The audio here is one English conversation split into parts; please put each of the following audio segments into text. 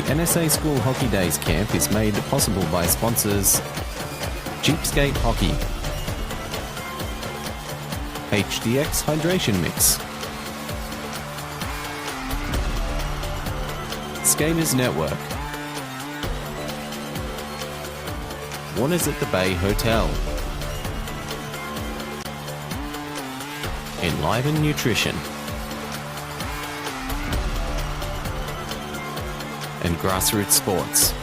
NSA School Hockey Days camp is made possible by sponsors Cheapskate Hockey, HDX Hydration Mix, Skaters Network, Warner's at the Bay Hotel, Enliven Nutrition, and Grassroots Sports.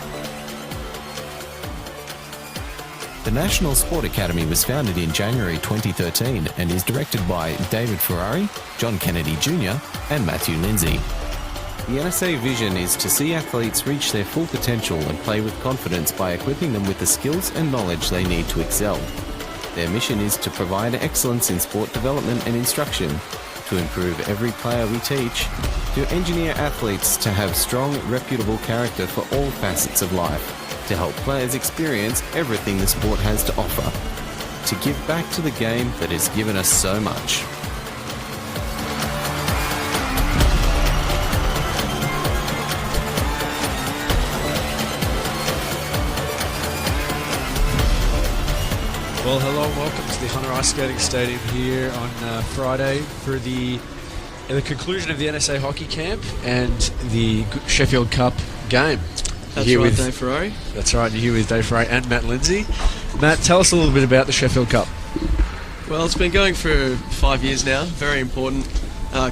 The National Sport Academy was founded in January 2013 and is directed by David Ferrari, John Kennedy Jr. and Matthew Lindsay. The NSA vision is to see athletes reach their full potential and play with confidence by equipping them with the skills and knowledge they need to excel. Their mission is to provide excellence in sport development and instruction, to improve every player we teach, to engineer athletes to have strong, reputable character for all facets of life, to help players experience everything the sport has to offer, to give back to the game that has given us so much. Well, hello and welcome to the Hunter Ice Skating Stadium here on Friday for the conclusion of the NSA Hockey Camp and the Sheffield Cup game. That's right, Dave Ferrari. That's right, you're here with Dave Ferrari and Matt Lindsay. Matt, tell us a little bit about the Sheffield Cup. Well, it's been going for 5 years now. Very important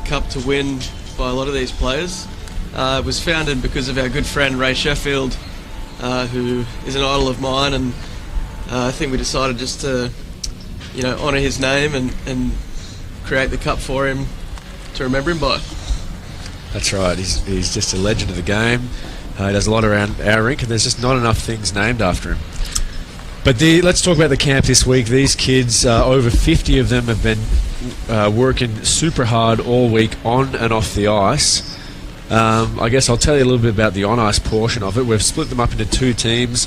cup to win by a lot of these players. It was founded because of our good friend Ray Sheffield, who is an idol of mine, and I think we decided just to, honour his name and create the cup for him to remember him by. That's right. He's just a legend of the game. He does a lot around our rink, and there's just not enough things named after him. But let's talk about the camp this week. These kids, over 50 of them, have been working super hard all week on and off the ice. I guess I'll tell you a little bit about the on-ice portion of it. We've split them up into two teams.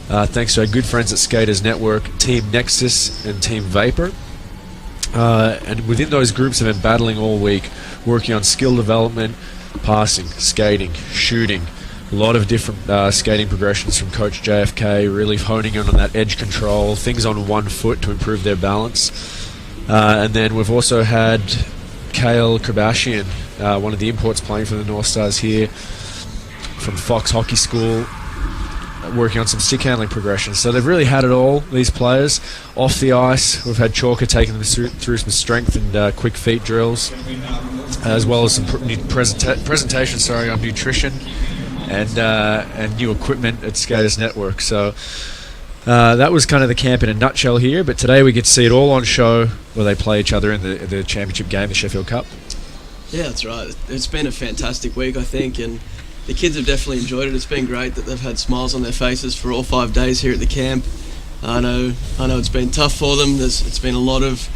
Thanks to our good friends at Skaters Network, Team Nexus and Team Vapor. And within those groups have been battling all week, working on skill development, passing, skating, shooting, a lot of different skating progressions from Coach JFK, really honing in on that edge control, things on one foot to improve their balance. And then we've also had Kale Kardashian, one of the imports playing for the North Stars here, from Fox Hockey School, working on some stick handling progressions. So they've really had it all, these players. Off the ice, we've had Chalker taking them through some strength and quick feet drills, as well as some presentations on nutrition and new equipment at Skaters Network. So that was kind of the camp in a nutshell here, but today we get to see it all on show where they play each other in the championship game, the Sheffield Cup. Yeah, that's right. It's been a fantastic week, I think, and the kids have definitely enjoyed it. It's been great that they've had smiles on their faces for all 5 days here at the camp. I know it's been tough for them. It's been a lot of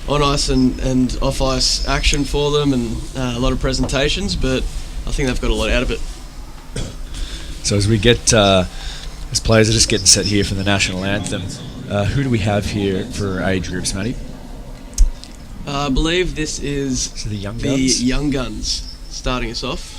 on-ice and off-ice action for them, and a lot of presentations, but I think they've got a lot out of it. So as we get, as players are just getting set here for the national anthem, who do we have here for age groups, Matty? I believe this is the Young Guns? The Young Guns starting us off.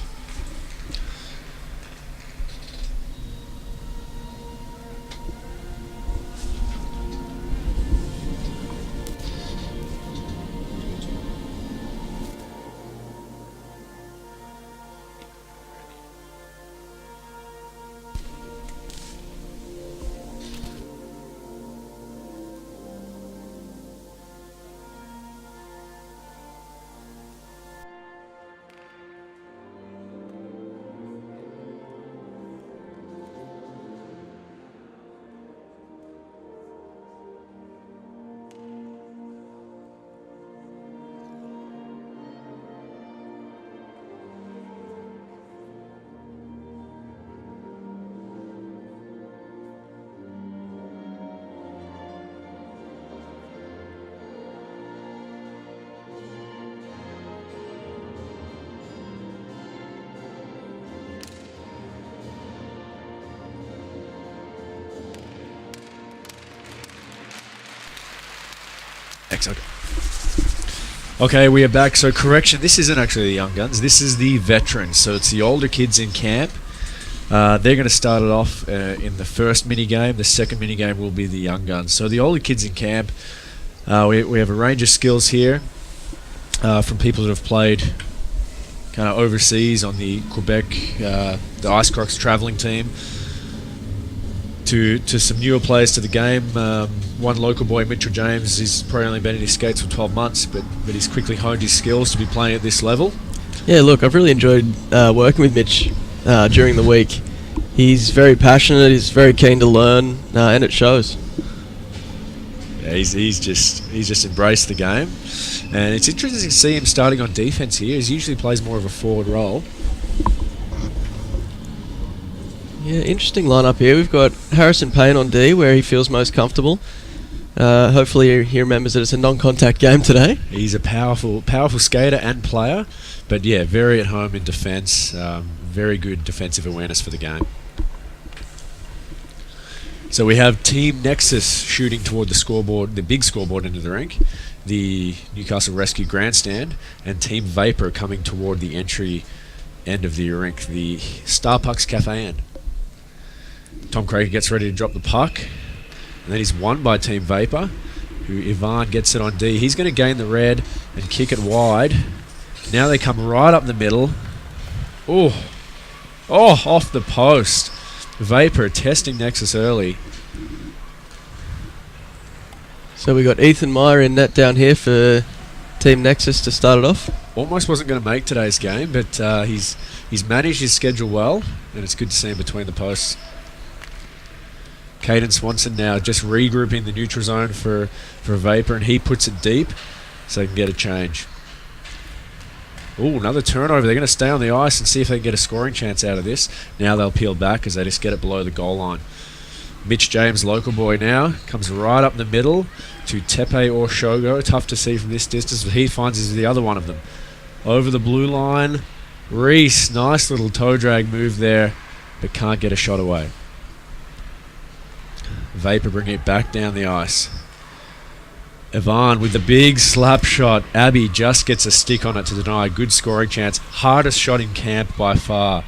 Excellent. Okay, we are back. So correction, this isn't actually the Young Guns. This is the veterans. So it's the older kids in camp. They're going to start it off in the first mini-game. The second mini-game will be the young guns. So the older kids in camp, we have a range of skills here from people that have played kind of overseas on the Quebec, the Ice Crocs travelling team, to some newer players to the game. One local boy, Mitchell James, he's probably only been in his skates for 12 months, but he's quickly honed his skills to be playing at this level. Yeah, look, I've really enjoyed working with Mitch during the week. He's very passionate, he's very keen to learn, and it shows. Yeah, he's just embraced the game, and it's interesting to see him starting on defense here. He usually plays more of a forward role. Yeah, interesting lineup here. We've got Harrison Payne on D, where he feels most comfortable. Hopefully he remembers that it's a non-contact game today. He's a powerful skater and player, but yeah, very at home in defence. Very good defensive awareness for the game. So we have Team Nexus shooting toward the scoreboard, the big scoreboard into the rink, the Newcastle Rescue Grandstand, and Team Vapor coming toward the entry end of the rink, the Starpucks Cafe. Tom Craig gets ready to drop the puck, and then he's won by Team Vapor, who Ivan gets it on D. He's going to gain the red and kick it wide. Now they come right up the middle. Oh, off the post. Vapor testing Nexus early. So we got Ethan Meyer in net down here for Team Nexus to start it off. Almost wasn't going to make today's game, but he's managed his schedule well, and it's good to see him between the posts. Caden Swanson now just regrouping the neutral zone for Vapor, and he puts it deep so they can get a change. Oh, another turnover. They're going to stay on the ice and see if they can get a scoring chance out of this. Now they'll peel back as they just get it below the goal line. Mitch James, local boy now, comes right up the middle to Tepe or Shogo. Tough to see from this distance, but he finds is the other one of them. Over the blue line, Reese, nice little toe drag move there, but can't get a shot away. Vapor bringing it back down the ice. Ivan with the big slap shot. Abby just gets a stick on it to deny a good scoring chance. Hardest shot in camp by far.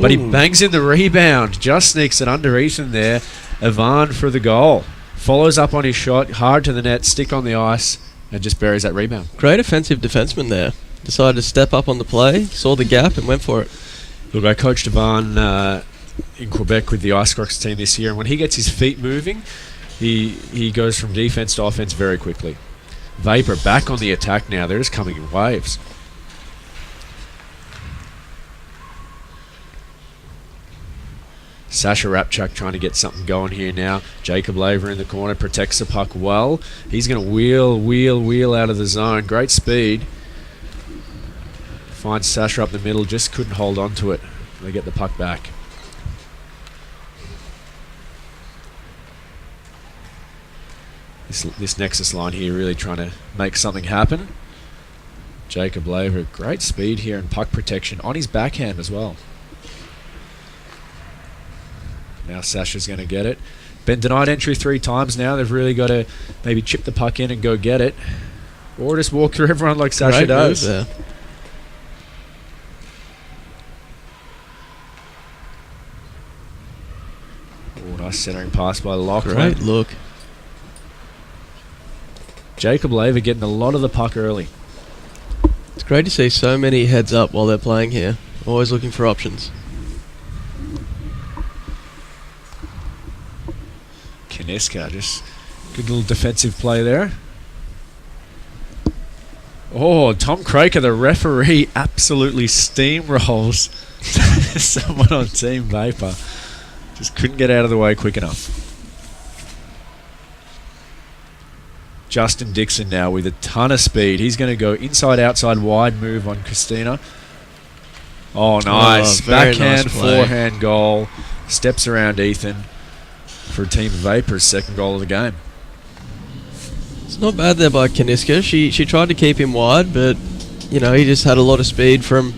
But he bangs in the rebound. Just sneaks it under Ethan there. Ivan for the goal. Follows up on his shot. Hard to the net. Stick on the ice. And just buries that rebound. Great offensive defenseman there. Decided to step up on the play. Saw the gap and went for it. Look, I coached Ivan in Quebec with the Ice Crocs team this year. And when he gets his feet moving, he goes from defense to offense very quickly. Vapor back on the attack now. They're just coming in waves. Sasha Rapchak trying to get something going here now. Jacob Laver in the corner protects the puck well. He's going to wheel out of the zone. Great speed. Finds Sasha up the middle. Just couldn't hold on to it. They get the puck back. This Nexus line here really trying to make something happen. Jacob Laver, great speed here and puck protection on his backhand as well. Now Sasha's going to get it. Been denied entry 3 times now. They've really got to maybe chip the puck in and go get it. Or just walk through everyone like Sasha does. Oh, nice centering pass by Lachlan. Great look. Jacob Laver getting a lot of the puck early. It's great to see so many heads up while they're playing here. Always looking for options. Kaniska, just good little defensive play there. Oh, Tom Craker, the referee, absolutely steamrolls someone on Team Vapor. Just couldn't get out of the way quick enough. Justin Dixon now with a ton of speed. He's going to go inside, outside, wide move on Christina. Oh, nice. Backhand, nice play. forehand goal. Steps around Ethan for Team Vapor's second goal of the game. It's not bad there by Kaniska. She tried to keep him wide, but he just had a lot of speed from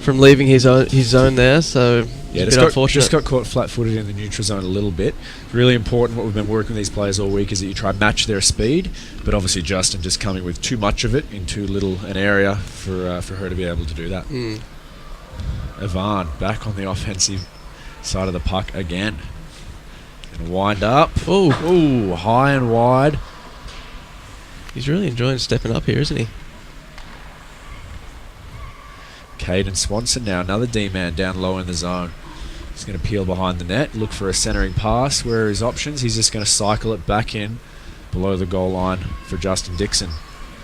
leaving his zone there. So yeah, just got caught flat-footed in the neutral zone a little bit. Really important. What we've been working with these players all week is that you try and match their speed. But obviously, Justin just coming with too much of it in too little an area for her to be able to do that. Ivan back on the offensive Side of the puck again. Gonna wind up. Oh, Ooh, high and wide. he's really enjoying stepping up here, isn't he? Caden Swanson now, another D-man down low in the zone. He's going to peel behind the net, look for a centering pass. Where are his options? He's just going to cycle it back in below the goal line for Justin Dixon.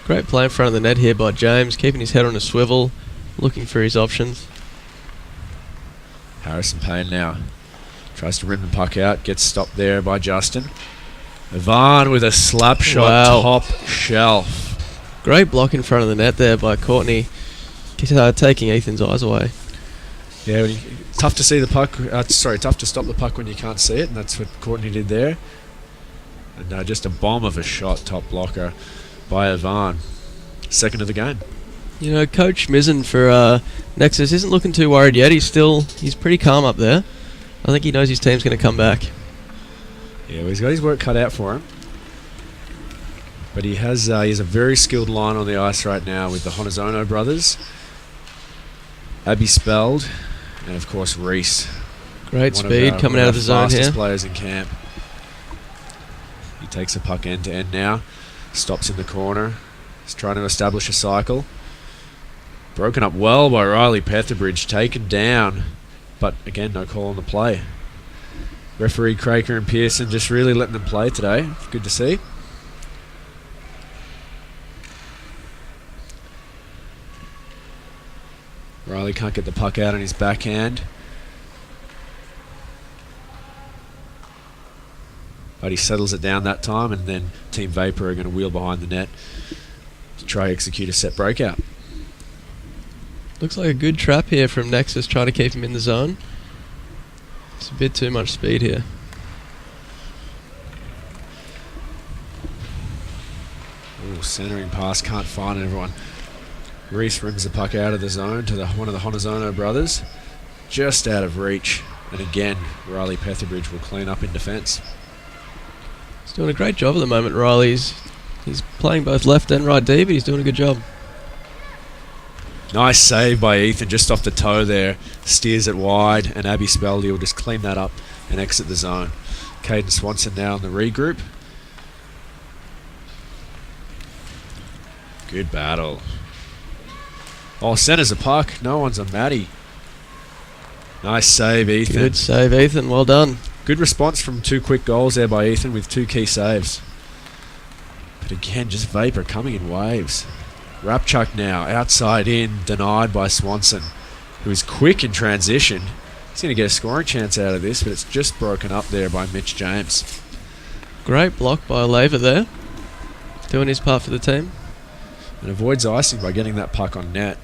Great play in front of the net here by James, keeping his head on a swivel, looking for his options. Harrison Payne now tries to rim the puck out, gets stopped there by Justin. Ivan with a slap shot, top shelf. Great block in front of the net there by Courtney, taking Ethan's eyes away. Yeah, tough to see the puck. Tough to stop the puck when you can't see it, and that's what Courtney did there. And just a bomb of a shot, top blocker by Ivan. Second of the game. You know, Coach Mizzen for Nexus isn't looking too worried yet. He's pretty calm up there. I think he knows his team's going to come back. Yeah, well, he's got his work cut out for him. But he has a very skilled line on the ice right now with the Honozono brothers, Abby Speld, and of course Reese. Great speed coming out of the zone here. Fastest players in camp. He takes a puck end to end now. Stops in the corner. He's trying to establish a cycle. Broken up well by Riley Petherbridge. Taken down. But again, no call on the play. Referee Craker and Pearson just really letting them play today. Good to see. Riley can't get the puck out on his backhand. But he settles it down that time, and then Team Vapor are going to wheel behind the net to try execute a set breakout. Looks like a good trap here from Nexus, trying to keep him in the zone. It's a bit too much speed here. Ooh, centering pass, can't find everyone. Reese rims the puck out of the zone to one of the Honozono brothers. Just out of reach. And again, Riley Petherbridge will clean up in defence. He's doing a great job at the moment, Riley. He's playing both left and right D, but he's doing a good job. Nice save by Ethan, just off the toe there. Steers it wide, and Abby Speldy will just clean that up and exit the zone. Caden Swanson now in the regroup. Good battle. Oh, centres a puck. No one's on Matty. Nice save, Ethan. Good save, Ethan. Well done. Good response from 2 quick goals there by Ethan with 2 key saves. But again, just Vapor coming in waves. Rapchuk now, outside in, denied by Swanson, who is quick in transition. He's going to get a scoring chance out of this, but it's just broken up there by Mitch James. Great block by Lever there. Doing his part for the team. And avoids icing by getting that puck on net.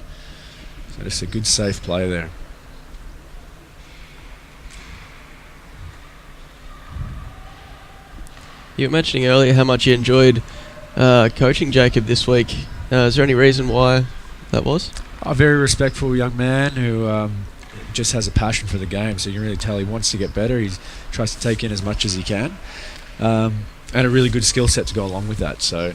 So just a good safe play there. You were mentioning earlier how much you enjoyed coaching Jacob this week. Is there any reason why that was? A very respectful young man who just has a passion for the game, so you can really tell he wants to get better. He tries to take in as much as he can. And a really good skill set to go along with that. So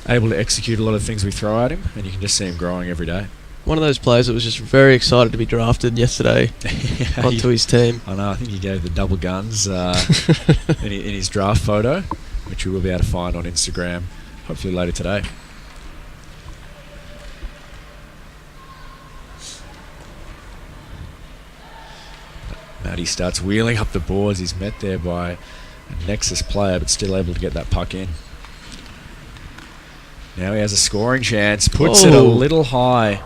able to execute a lot of things we throw at him, and you can just see him growing every day. One of those players that was just very excited to be drafted yesterday onto his team. I know, I think he gave the double guns in his draft photo, which we will be able to find on Instagram hopefully later today. Matty starts wheeling up the boards. He's met there by a Nexus player, but still able to get that puck in. Now he has a scoring chance. Puts it a little high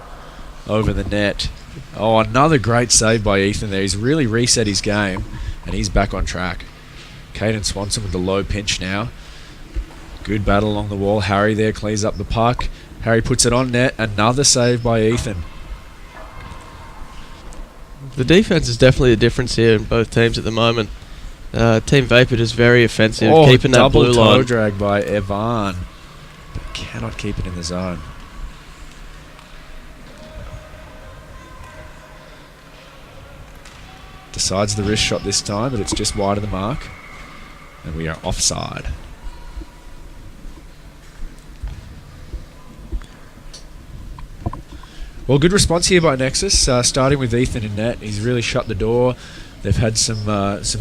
over the net. Oh, another great save by Ethan there. He's really reset his game, and he's back on track. Caden Swanson with the low pinch now. Good battle along the wall. Harry there cleans up the puck. Harry puts it on net. Another save by Ethan. The defense is definitely the difference here in both teams at the moment. Team Vapor is very offensive, keeping that blue line. Double toe drag by Evan, but cannot keep it in the zone. Decides the wrist shot this time, but it's just wide of the mark, and we are offside. Well, good response here by Nexus, starting with Ethan in net. He's really shut the door They've had some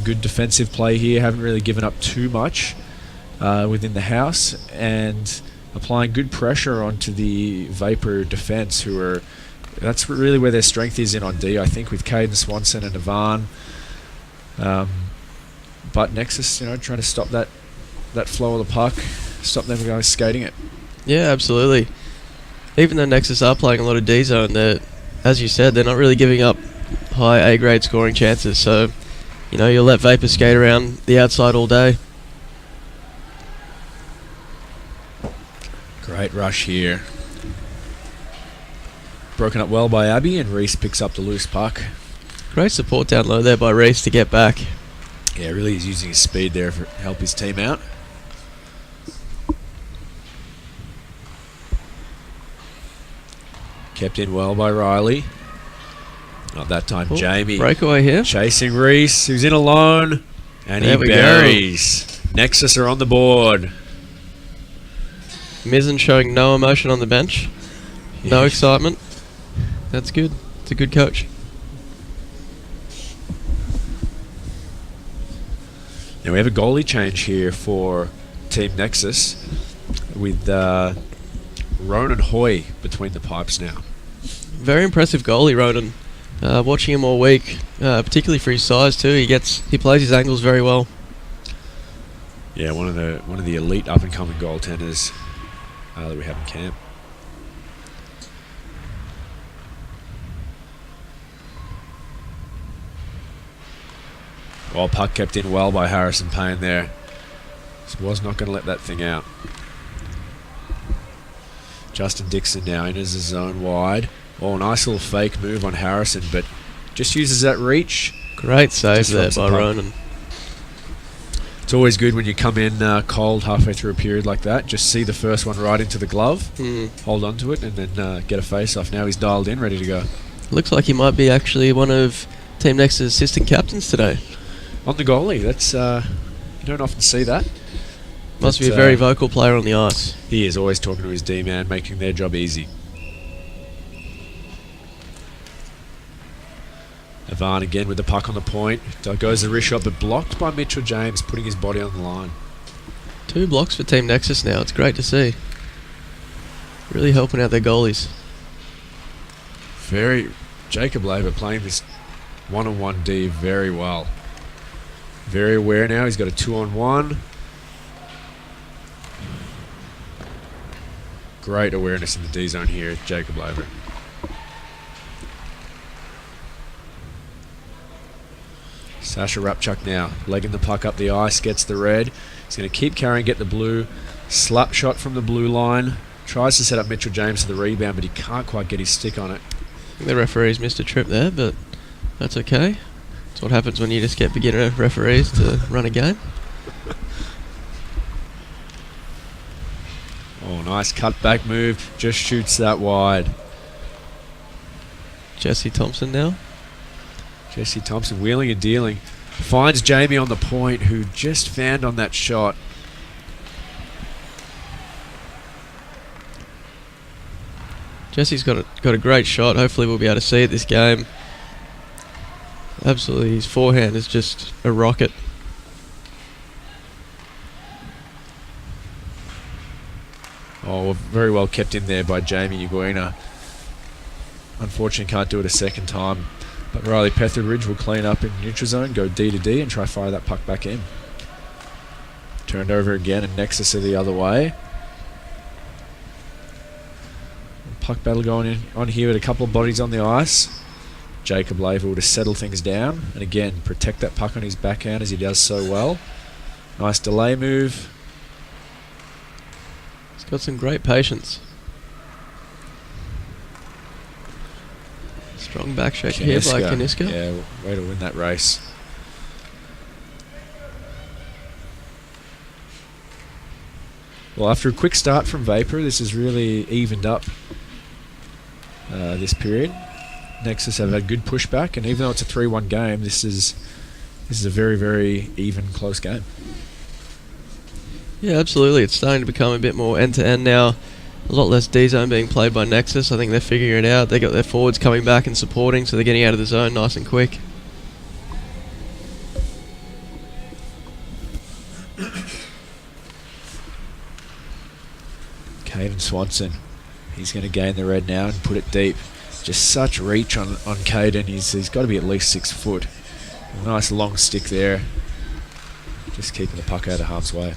good defensive play here. Haven't really given up too much within the house, and applying good pressure onto the Vapor defence, that's really where their strength is in on D, I think, with Caden Swanson and Ivan. But Nexus, trying to stop that flow of the puck, stop them guys skating it. Yeah, absolutely. Even though Nexus are playing a lot of D zone, as you said, they're not really giving up high A grade scoring chances. So, you'll let Vapor skate around the outside all day. Great rush here. Broken up well by Abby, and Reese picks up the loose puck. Great support down low there by Reese to get back. Yeah, really he's using his speed there to help his team out. Kept in well by Riley. Not that time, Jamie. Breakaway here. Chasing Reese, who's in alone. And he buries. Nexus are on the board. Mizzen showing no emotion on the bench. No excitement. That's good. It's a good coach. Now we have a goalie change here for Team Nexus with Ronan Hoy between the pipes now. Very impressive goalie, Ronan. Watching him all week, particularly for his size too. He plays his angles very well. Yeah, one of the elite up and coming goaltenders that we have in camp. Well, puck kept in well by Harrison Payne there. Just was not going to let that thing out. Justin Dixon now enters the zone wide. Oh, nice little fake move on Harrison, but just uses that reach. Great save there by Ronan. It's always good when you come in cold halfway through a period like that. Just see the first one right into the glove, hold on to it, and then get a face-off. Now he's dialed in, ready to go. Looks like he might be actually one of Team Nexus' assistant captains today. On the goalie, that's you don't often see that. Must be a very vocal player on the ice. He is always talking to his D-man, making their job easy. Ivan again with the puck on the point. Goes the wrist shot, but blocked by Mitchell James, putting his body on the line. 2 blocks for Team Nexus now. It's great to see. Really helping out their goalies. Jacob Laver playing this one-on-one D very well. Very aware now. He's got a 2-on-1. Great awareness in the D zone here, Jacob Laver. Sasha Rapchuk now legging the puck up the ice, gets the red. He's going to keep carrying, get the blue. Slap shot from the blue line. Tries to set up Mitchell James for the rebound, but he can't quite get his stick on it. I think the referee's missed a trip there, but that's okay. That's what happens when you just get beginner referees to run a game. Oh, nice cutback move. Just shoots that wide. Jesse Thompson now. Jesse Thompson wheeling and dealing. Finds Jamie on the point, who just fanned on that shot. Jesse's got a great shot. Hopefully we'll be able to see it this game. Absolutely, his forehand is just a rocket. Oh, very well kept in there by Jamie Uguina. Unfortunately, can't do it a second time. But Riley Petheridge will clean up in neutral zone, go D to D, and try to fire that puck back in. Turned over again, and Nexus are the other way. Puck battle going on here with a couple of bodies on the ice. Jacob Laver to settle things down, and again, protect that puck on his backhand as he does so well. Nice delay move. He's got some great patience. Strong back shake here by Kaniska. Yeah, way to win that race. Well, after a quick start from Vapor, this has really evened up this period. Nexus have had good pushback, and even though it's a 3-1 game, this is a very, very even, close game. Yeah, absolutely. It's starting to become a bit more end-to-end now. A lot less D-zone being played by Nexus. I think they're figuring it out. They got their forwards coming back and supporting, so they're getting out of the zone nice and quick. Swanson. He's going to gain the red now and put it deep. Just such reach on Caden. He's got to be at least 6 foot. A nice long stick there. Just keeping the puck out of harm's way.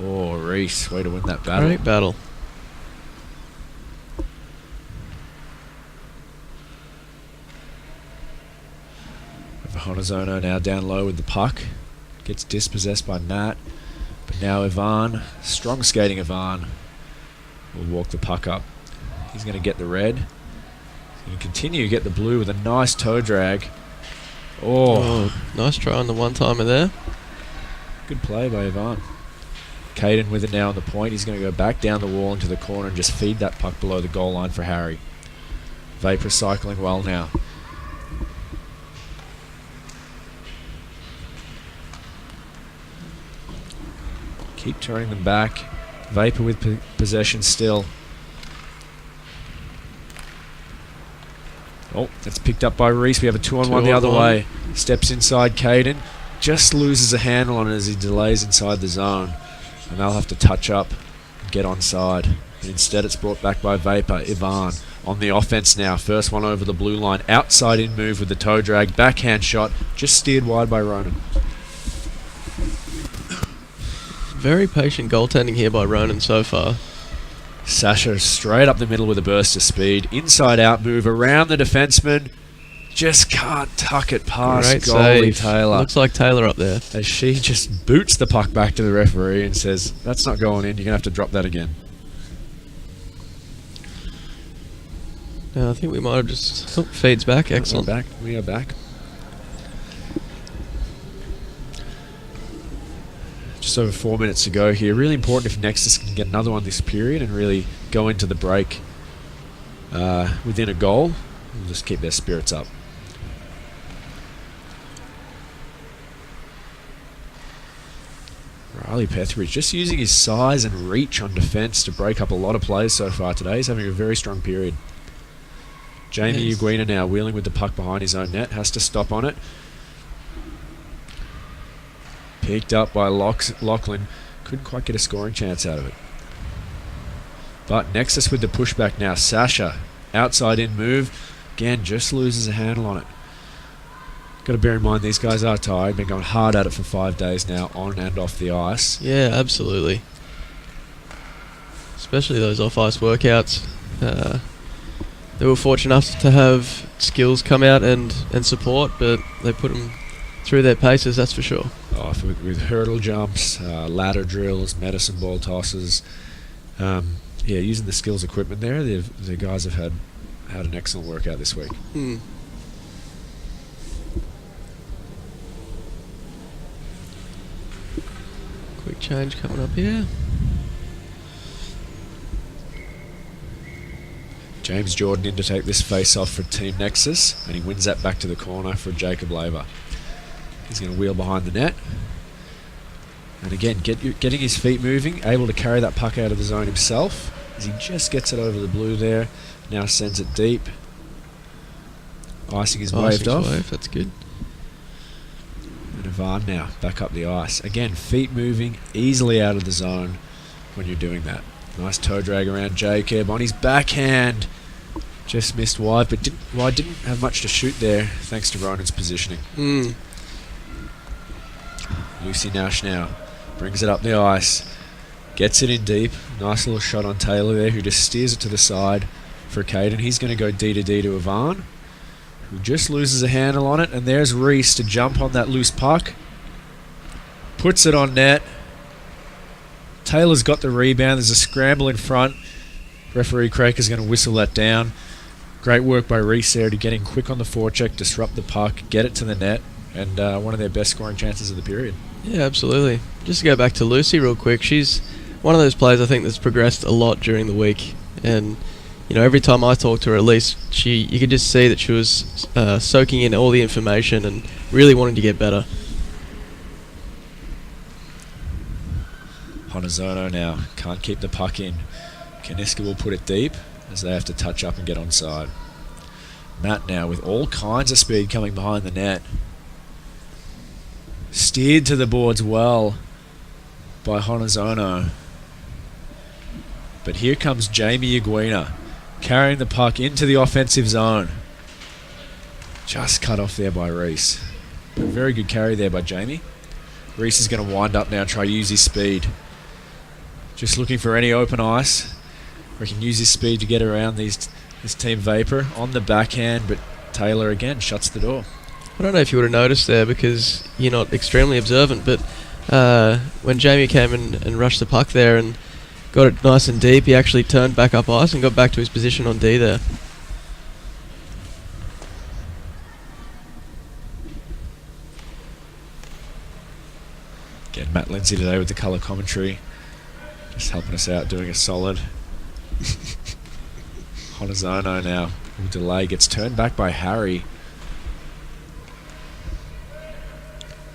Oh, Reese, way to win that battle. Great battle. Honozono now down low with the puck. Gets dispossessed by Nat. But now Ivan, strong skating Ivan, will walk the puck up. He's going to get the red. He's going to continue to get the blue with a nice toe drag. Oh, nice try on the one-timer there. Good play by Ivan. Caden with it now on the point. He's going to go back down the wall into the corner and just feed that puck below the goal line for Harry. Vapor cycling well now. Keep turning them back. Vapor with possession still. Oh, that's picked up by Reese. We have a 2-on-1 the other way. Steps inside Caden. Just loses a handle on it as he delays inside the zone. And they'll have to touch up and get onside. But instead it's brought back by Vapor. Ivan on the offense now. First one over the blue line. Outside in move with the toe drag. Backhand shot. Just steered wide by Ronan. Very patient goaltending here by Ronan so far. Sasha straight up the middle with a burst of speed. Inside out move around the defenseman. Just can't tuck it past Great goalie save. Taylor. Looks like Taylor up there. As she just boots the puck back to the referee and says, that's not going in, you're going to have to drop that again. I think we might have just... Oh, feeds back. Excellent. We are back. Just over 4 minutes to go here. Really important if Nexus can get another one this period and really go into the break within a goal and just keep their spirits up. Riley Petheridge just using his size and reach on defence to break up a lot of plays so far today. He's having a very strong period. Jamie Uguina now wheeling with the puck behind his own net. Has to stop on it. Picked up by Lachlan. Couldn't quite get a scoring chance out of it. But Nexus with the pushback now. Sasha, outside in move. Again, just loses a handle on it. Got to bear in mind these guys are tired. Been going hard at it for 5 days now, on and off the ice. Yeah, absolutely. Especially those off-ice workouts. They were fortunate enough to have skills come out and support, but they put them through their paces, that's for sure. Oh, with hurdle jumps, ladder drills, medicine ball tosses. Using the skills equipment there, the guys have had an excellent workout this week. Quick change coming up here. James Jordan in to take this face-off for Team Nexus, and he wins that back to the corner for Jacob Laver. He's going to wheel behind the net. And again, getting his feet moving, able to carry that puck out of the zone himself, as he just gets it over the blue there. Now sends it deep. Icing is waved off. That's good. And Ivan now back up the ice. Again, feet moving, easily out of the zone when you're doing that. Nice toe drag around Jacob on his backhand. Just missed wide, but didn't have much to shoot there thanks to Ronan's positioning. Lucy Nash now brings it up the ice. Gets it in deep. Nice little shot on Taylor there, who just steers it to the side for Caden. He's going to go D to Ivan, who just loses a handle on it. And there's Reese to jump on that loose puck. Puts it on net. Taylor's got the rebound. There's a scramble in front. Referee Craig is going to whistle that down. Great work by Reese there to get in quick on the forecheck, disrupt the puck, get it to the net, and one of their best scoring chances of the period. Yeah, absolutely. Just to go back to Lucy real quick, she's one of those players I think that's progressed a lot during the week, and every time I talk to her, at least you could just see that she was soaking in all the information and really wanting to get better. Honozono now can't keep the puck in. Kaniska will put it deep as they have to touch up and get onside. Matt now with all kinds of speed coming behind the net. Steered to the boards well by Honozono. But here comes Jamie Iguina, carrying the puck into the offensive zone. Just cut off there by Reese. A very good carry there by Jamie. Reese is going to wind up now and try to use his speed. Just looking for any open ice where he can use his speed to get around this Team Vapor on the backhand, but Taylor again shuts the door. I don't know if you would have noticed there because you're not extremely observant, but when Jamie came in and rushed the puck there and got it nice and deep, he actually turned back up ice and got back to his position on D there. Again, Matt Lindsay today with the colour commentary, just helping us out, doing a solid. Honozono now, with delay, gets turned back by Harry.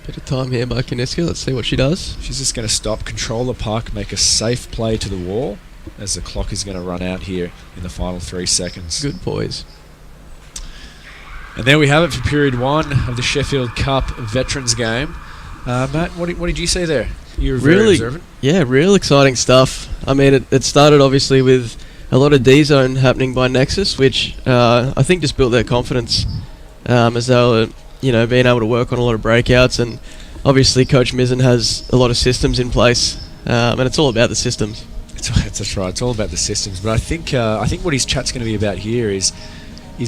Bit of time here by Kaniska. Let's see what she does. She's just going to stop, control the puck, make a safe play to the wall as the clock is going to run out here in the final 3 seconds. Good boys. And there we have it for period 1 of the Sheffield Cup Veterans game. Matt, what did you see there? You were very observant. Yeah, real exciting stuff. I mean, it started obviously with a lot of D-zone happening by Nexus, which I think just built their confidence as they were, being able to work on a lot of breakouts. And obviously Coach Mizzen has a lot of systems in place, and it's all about the systems. That's right. It's all about the systems. But I think what his chat's going to be about here is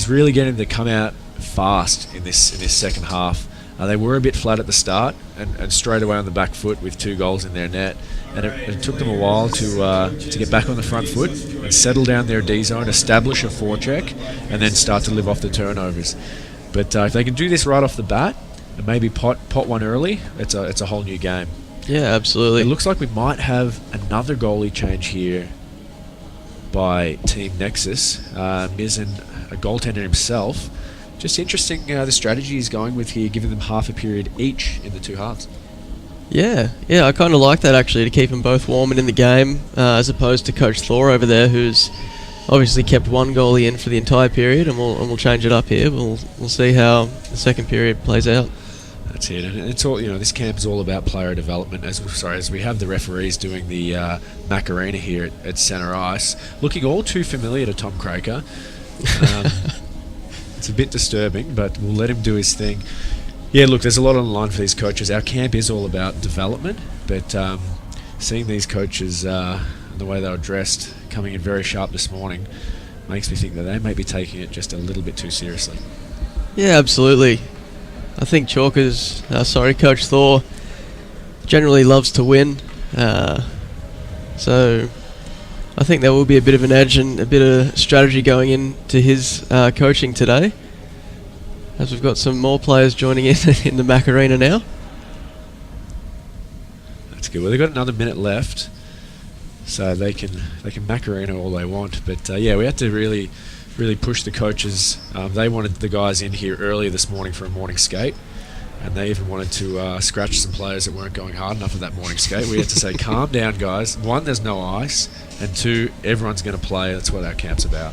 really getting them to come out fast in this second half. They were a bit flat at the start and straight away on the back foot with 2 goals in their net. And it took them a while to get back on the front foot and settle down their D-zone, establish a forecheck, and then start to live off the turnovers. But if they can do this right off the bat and maybe pot one early, it's a whole new game. Yeah, absolutely. It looks like we might have another goalie change here by Team Nexus. Mizzen, a goaltender himself. Just interesting the strategy he's going with here, giving them half a period each in the 2 halves. Yeah, I kind of like that actually, to keep them both warm and in the game, as opposed to Coach Thor over there, who's obviously kept one goalie in for the entire period, and we'll change it up here. We'll see how the second period plays out. That's it, and it's all this camp is all about player development. As we have the referees doing the Macarena here at centre ice, looking all too familiar to Tom Craker. It's a bit disturbing, but we'll let him do his thing. Yeah, look, there's a lot on the line for these coaches. Our camp is all about development, but seeing these coaches and the way they were dressed, coming in very sharp this morning, makes me think that they may be taking it just a little bit too seriously. Yeah, absolutely. I think Coach Thor generally loves to win, so I think there will be a bit of an edge and a bit of strategy going into his coaching today, as we've got some more players joining in the Macarena now. That's good. Well, they've got another minute left, so they can Macarena all they want. But we had to really push the coaches. They wanted the guys in here earlier this morning for a morning skate, and they even wanted to scratch some players that weren't going hard enough at that morning skate. We had to say, calm down, guys. 1, there's no ice, and 2, everyone's going to play. That's what our camp's about.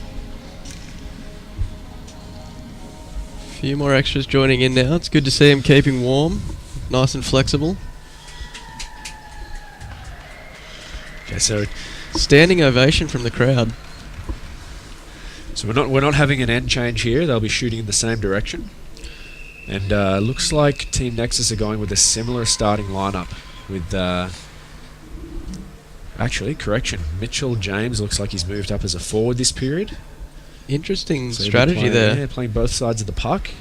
A few more extras joining in now. It's good to see them keeping warm, nice and flexible. Okay, so standing ovation from the crowd. So we're not having an end change here. They'll be shooting in the same direction. And looks like Team Nexus are going with a similar starting lineup with... actually, correction. Mitchell James looks like he's moved up as a forward this period. Interesting strategy there. Yeah, playing both sides of the puck.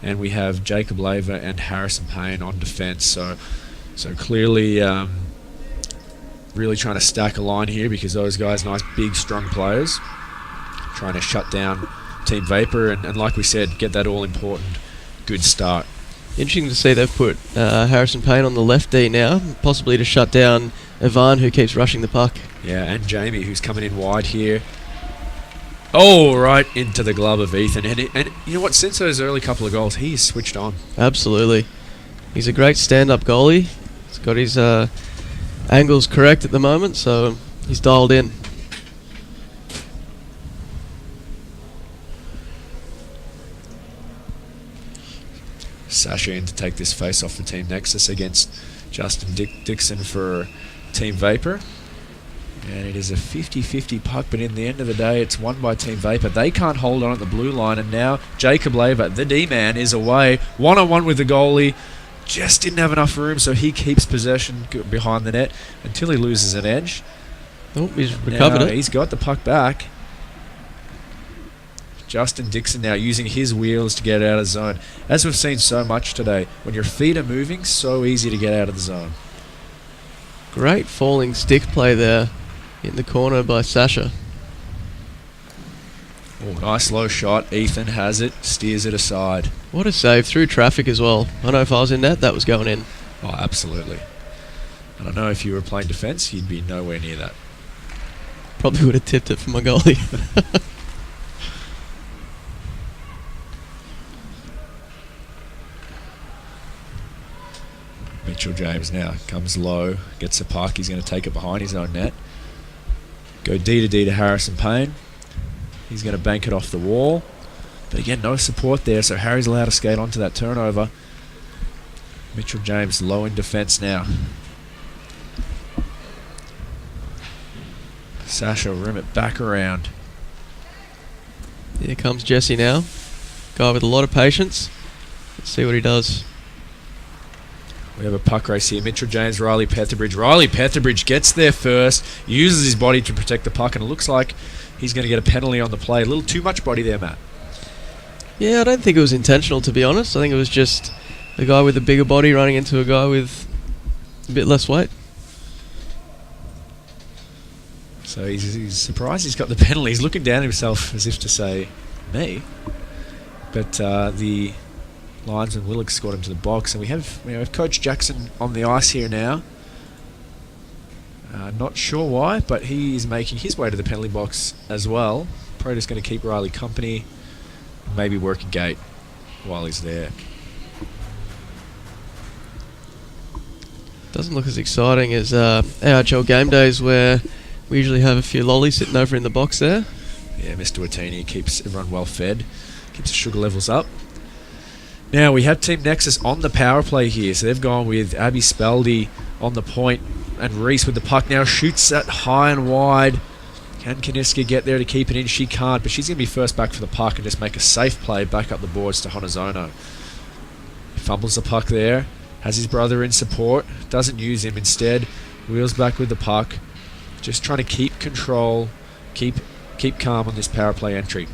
And we have Jacob Laver and Harrison Payne on defence. So clearly really trying to stack a line here, because those guys, nice big strong players, trying to shut down Team Vapor and like we said, get that all important good start. Interesting to see they've put Harrison Payne on the left D now, possibly to shut down Ivan, who keeps rushing the puck. Yeah, and Jamie, who's coming in wide here. Oh, right into the glove of Ethan. And you know what? Since those early couple of goals, he's switched on. Absolutely. He's a great stand-up goalie. He's got his angles correct at the moment, so he's dialed in. Sasha in to take this face off for Team Nexus against Justin Dixon for Team Vapor. And it is a 50-50 puck, but in the end of the day, it's won by Team Vapor. They can't hold on at the blue line, and now Jacob Lever, the D-man, is away. One-on-one with the goalie. Just didn't have enough room, so he keeps possession behind the net until he loses an edge. Oh, he's recovered it. He's got the puck back. Justin Dixon now using his wheels to get out of zone. As we've seen so much today, when your feet are moving, so easy to get out of the zone. Great falling stick play there in the corner by Sasha. Oh, nice low shot. Ethan has it, steers it aside. What a save through traffic as well. I know if I was in net, that was going in. Oh, absolutely. And I know if you were playing defence, you'd be nowhere near that. Probably would have tipped it for my goalie. Mitchell James now comes low, gets the puck. He's going to take it behind his own net. Go D to Harrison Payne. He's going to bank it off the wall. But again, no support there, so Harry's allowed to skate onto that turnover. Mitchell James low in defence now. Sasha will rim it back around. Here comes Jesse now. Guy with a lot of patience. Let's see what he does. We have a puck race here. Mitchell James, Riley Petherbridge. Riley Petherbridge gets there first, uses his body to protect the puck, and it looks like he's going to get a penalty on the play. A little too much body there, Matt. Yeah, I don't think it was intentional, to be honest. I think it was just a guy with a bigger body running into a guy with a bit less weight. So he's surprised he's got the penalty. He's looking down at himself as if to say, me. But the linesman will escort him to the box, and we have Coach Jackson on the ice here now. Not sure why, but he is making his way to the penalty box as well. Probably just going to keep Riley company, maybe work a gate while he's there. Doesn't look as exciting as AHL game days where we usually have a few lollies sitting over in the box there. Yeah, Mr. Watini keeps everyone well fed, keeps the sugar levels up. Now we have Team Nexus on the power play here, so they've gone with Abby Speldy on the point, and Reese with the puck now shoots that high and wide. Can Kaniska get there to keep it in? She can't, but she's going to be first back for the puck and just make a safe play back up the boards to Honozono. He fumbles the puck there, has his brother in support, doesn't use him, instead wheels back with the puck, just trying to keep control, keep calm on this power play entry.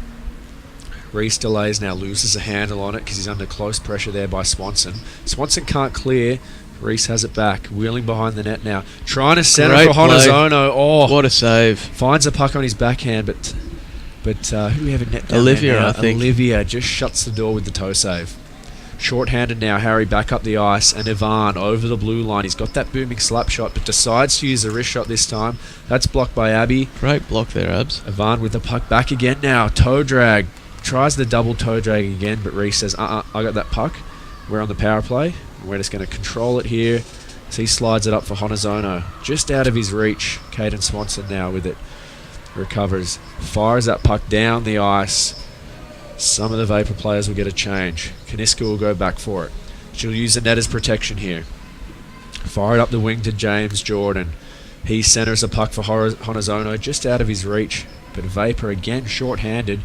Reese delays, now loses a handle on it because he's under close pressure there by Swanson. Swanson can't clear. Reese has it back, wheeling behind the net now, trying to center for Honozono. Oh, what a save! Finds a puck on his backhand, but who do we have in net down Olivia, there now? I think. Olivia just shuts the door with the toe save. Short-handed now, Harry back up the ice, and Ivan over the blue line. He's got that booming slap shot, but decides to use a wrist shot this time. That's blocked by Abby. Great block there, Abs. Ivan with the puck back again now. Toe drag. Tries the double toe drag again, but Reese says, I got that puck. We're on the power play. We're just going to control it here. So he slides it up for Honozono. Just out of his reach. Caden Swanson now with it. Recovers. Fires that puck down the ice. Some of the Vapor players will get a change. Kaniska will go back for it. She'll use the net as protection here. Fire it up the wing to James Jordan. He centers the puck for Honozono, just out of his reach. But Vapor again short-handed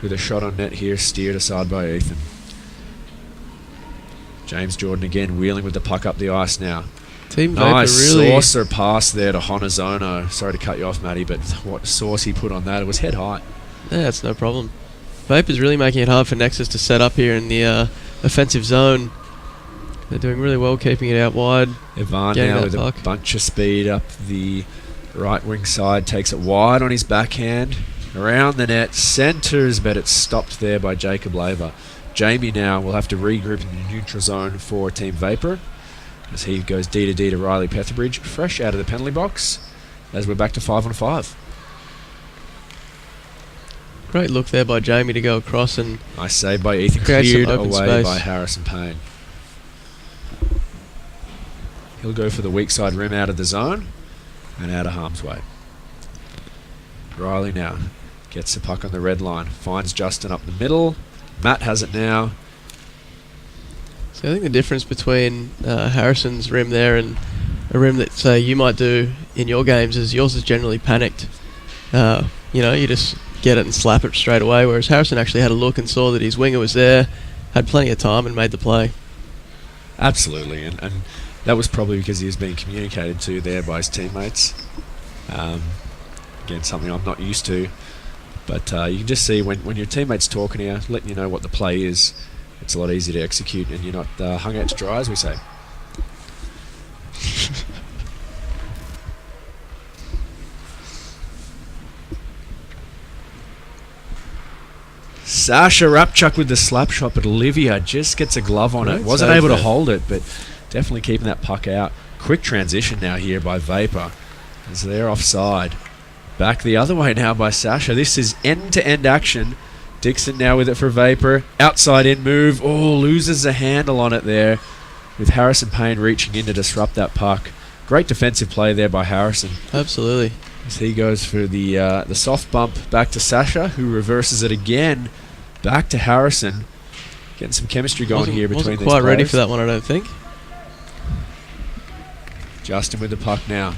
with a shot on net here, steered aside by Ethan. James Jordan again wheeling with the puck up the ice now. Team Vapor nice really saucer pass there to Honozono. Sorry to cut you off, Matty, but what sauce he put on that. It was head high. Yeah, it's no problem. Vapor's really making it hard for Nexus to set up here in the offensive zone. They're doing really well keeping it out wide. Ivan now with a bunch of speed up the right wing side. Takes it wide on his backhand. Around the net. Centres, but it's stopped there by Jacob Laver. Jamie now will have to regroup in the neutral zone for Team Vapor as he goes D to Riley Petherbridge. Fresh out of the penalty box as we're back to 5-on-5. Great look there by Jamie to go across and nice save by Ethan, cleared away by Harrison Payne. He'll go for the weak side rim out of the zone and out of harm's way. Riley now gets the puck on the red line, finds Justin up the middle. Matt has it now. I think the difference between Harrison's rim there and a rim that, say, you might do in your games is yours is generally panicked. You just get it and slap it straight away, whereas Harrison actually had a look and saw that his winger was there, had plenty of time and made the play. Absolutely, and that was probably because he was being communicated to there by his teammates. Again, something I'm not used to. But you can just see when your teammates talking to you, letting you know what the play is, it's a lot easier to execute and you're not hung out to dry, as we say. Sasha Rapchuk with the slap shot, but Olivia just gets a glove on it. Wasn't able to hold it, but definitely keeping that puck out. Quick transition now here by Vapor as they're offside. Back the other way now by Sasha. This is end-to-end action. Dixon now with it for Vapor. Outside in move. Oh, loses the handle on it there with Harrison Payne reaching in to disrupt that puck. Great defensive play there by Harrison. Absolutely. As he goes for the soft bump back to Sasha, who reverses it again. Back to Harrison. Getting some chemistry going here between these players. Wasn't quite ready for that one, I don't think. Justin with the puck now.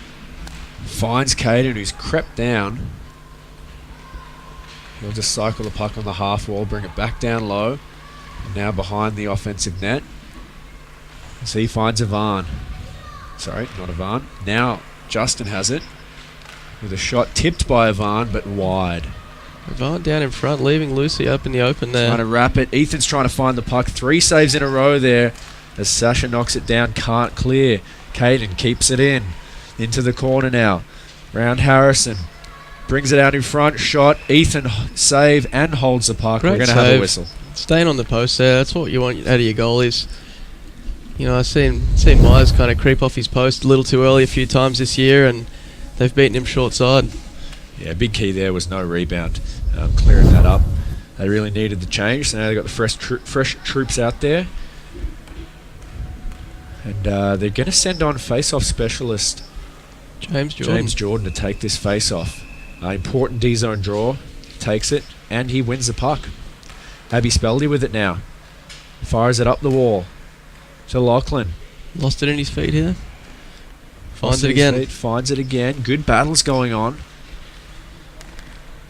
Finds Caden, who's crept down. He'll just cycle the puck on the half wall, bring it back down low. And now behind the offensive net. As he finds Ivan. Sorry, not Ivan. Now Justin has it. With a shot tipped by Ivan, but wide. Ivan down in front, leaving Lucy up in the open there. Trying to wrap it. Ethan's trying to find the puck. 3 saves in a row there. As Sasha knocks it down, can't clear. Caden keeps it in. Into the corner now. Round Harrison. Brings it out in front. Shot. Ethan save and holds the puck. Great We're going to save. have a whistle. Staying on the post there. That's what you want out of your goalies. I've seen Myers kind of creep off his post a little too early a few times this year, and they've beaten him short side. Yeah, big key there was no rebound. Clearing that up. They really needed the change, so now they've got the fresh troops out there. And they're going to send on face-off specialist James Jordan to take this face-off. Important D-zone draw. Takes it, and he wins the puck. Abby Speldy with it now. Fires it up the wall to Lachlan. Lost it in his feet here. Finds it again. Good battles going on.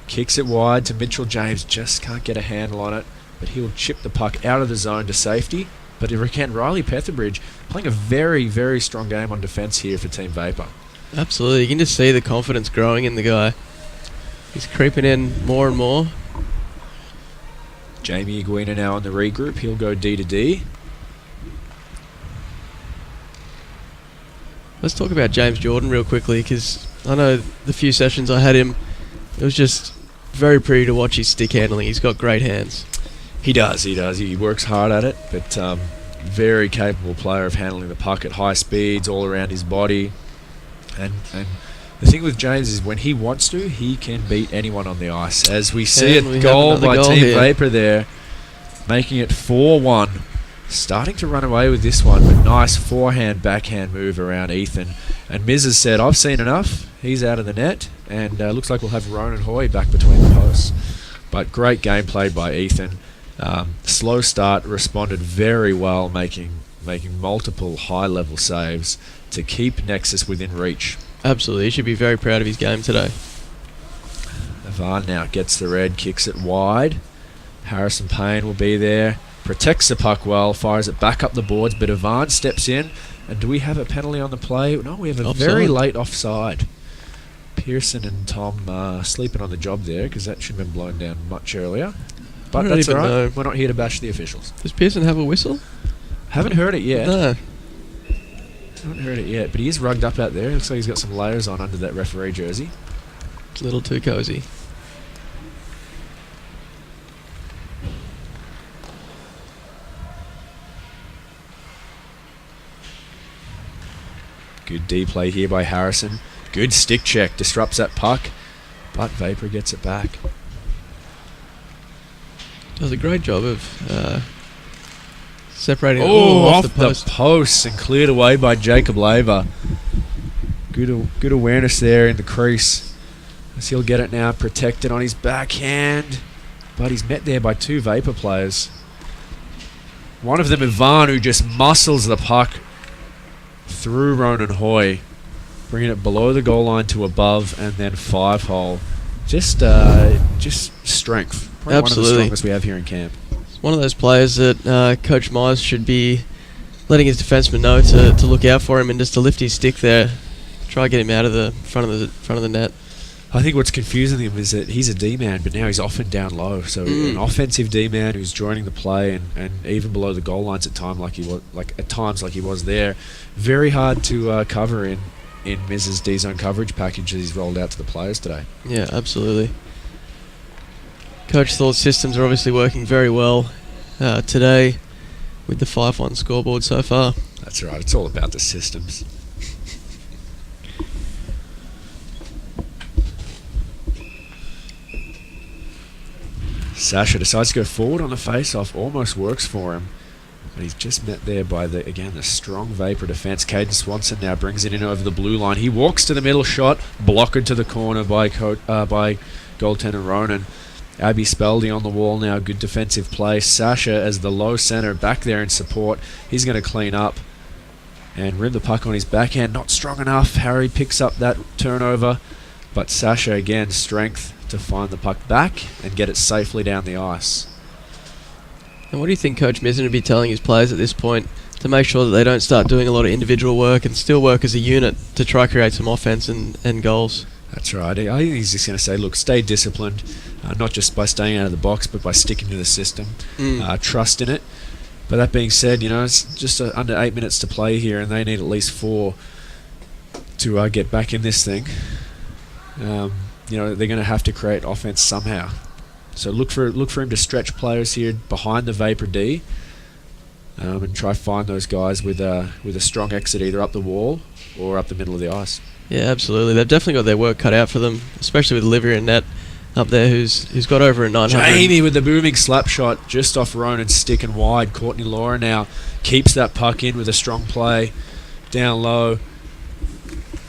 Kicks it wide to Mitchell James. Just can't get a handle on it. But he'll chip the puck out of the zone to safety. But again, Riley Petherbridge playing a very, very strong game on defence here for Team Vapor. Absolutely. You can just see the confidence growing in the guy. He's creeping in more and more. Jamie Iguina now on the regroup. He'll go D to D. Let's talk about James Jordan real quickly, because I know the few sessions I had him, it was just very pretty to watch his stick handling. He's got great hands. He does. He works hard at it, but very capable player of handling the puck at high speeds all around his body. And the thing with James is when he wants to, he can beat anyone on the ice. As we see it, goal by Team Vapor there, making it 4-1. Starting to run away with this one, but nice forehand, backhand move around Ethan. And Miz has said, I've seen enough. He's out of the net, and looks like we'll have Ronan Hoy back between the posts. But great game played by Ethan. Slow start, responded very well, making multiple high-level saves to keep Nexus within reach. Absolutely, he should be very proud of his game today. Ivan now gets the red, kicks it wide. Harrison Payne will be there. Protects the puck well, fires it back up the boards, but Ivan steps in. And do we have a penalty on the play? No, we have a very late offside. Pearson and Tom sleeping on the job there, because that should have been blown down much earlier. But that's all right. We're not here to bash the officials. Does Pearson have a whistle? Haven't heard it yet. No. Haven't heard it yet, but he is rugged up out there. Looks like he's got some layers on under that referee jersey. It's a little too cozy. Good D play here by Harrison. Good stick check. Disrupts that puck. But Vapor gets it back. Does a great job of separating off the post and cleared away by Jacob Laver. Good awareness there in the crease. As he'll get it now protected on his backhand. But he's met there by 2 Vapor players. One of them, Ivan, who just muscles the puck through Ronan Hoy, bringing it below the goal line to above, and then 5-hole. Just strength. Probably Absolutely. One of the strongest we have here in camp. It's one of those players that Coach Myers should be letting his defenseman know to look out for him and just to lift his stick there, try to get him out of the front of the net. I think what's confusing him is that he's a D-man, but now he's often down low. So an offensive D-man who's joining the play and even below the goal lines at times like he was there. Very hard to cover in Miz's D-zone coverage package that he's rolled out to the players today. Yeah, absolutely. Coach Thor's systems are obviously working very well today with the 5-1 scoreboard so far. That's right. It's all about the systems. Sasha decides to go forward on the face-off. Almost works for him. But he's just met there by, the strong Vapor defence. Caden Swanson now brings it in over the blue line. He walks to the middle shot. Blocked to the corner by goaltender Ronan. Abby Speldy on the wall now. Good defensive play. Sasha as the low centre back there in support. He's going to clean up and rim the puck on his backhand. Not strong enough. Harry picks up that turnover. But Sasha again, strength to find the puck back and get it safely down the ice. And what do you think Coach Mizzen would be telling his players at this point to make sure that they don't start doing a lot of individual work and still work as a unit to try to create some offense and goals? That's right. I think he's just going to say, look, stay disciplined, not just by staying out of the box, but by sticking to the system. Trust in it. But that being said, it's just under 8 minutes to play here, and they need at least 4 to get back in this thing. They're going to have to create offense somehow. So look for him to stretch players here behind the Vapor D, and try find those guys with a strong exit either up the wall or up the middle of the ice. Yeah, absolutely. They've definitely got their work cut out for them, especially with Olivia Net up there, who's got over a 900. Jamie with the booming slap shot just off Ronan's stick and wide. Courtney Laura now keeps that puck in with a strong play down low.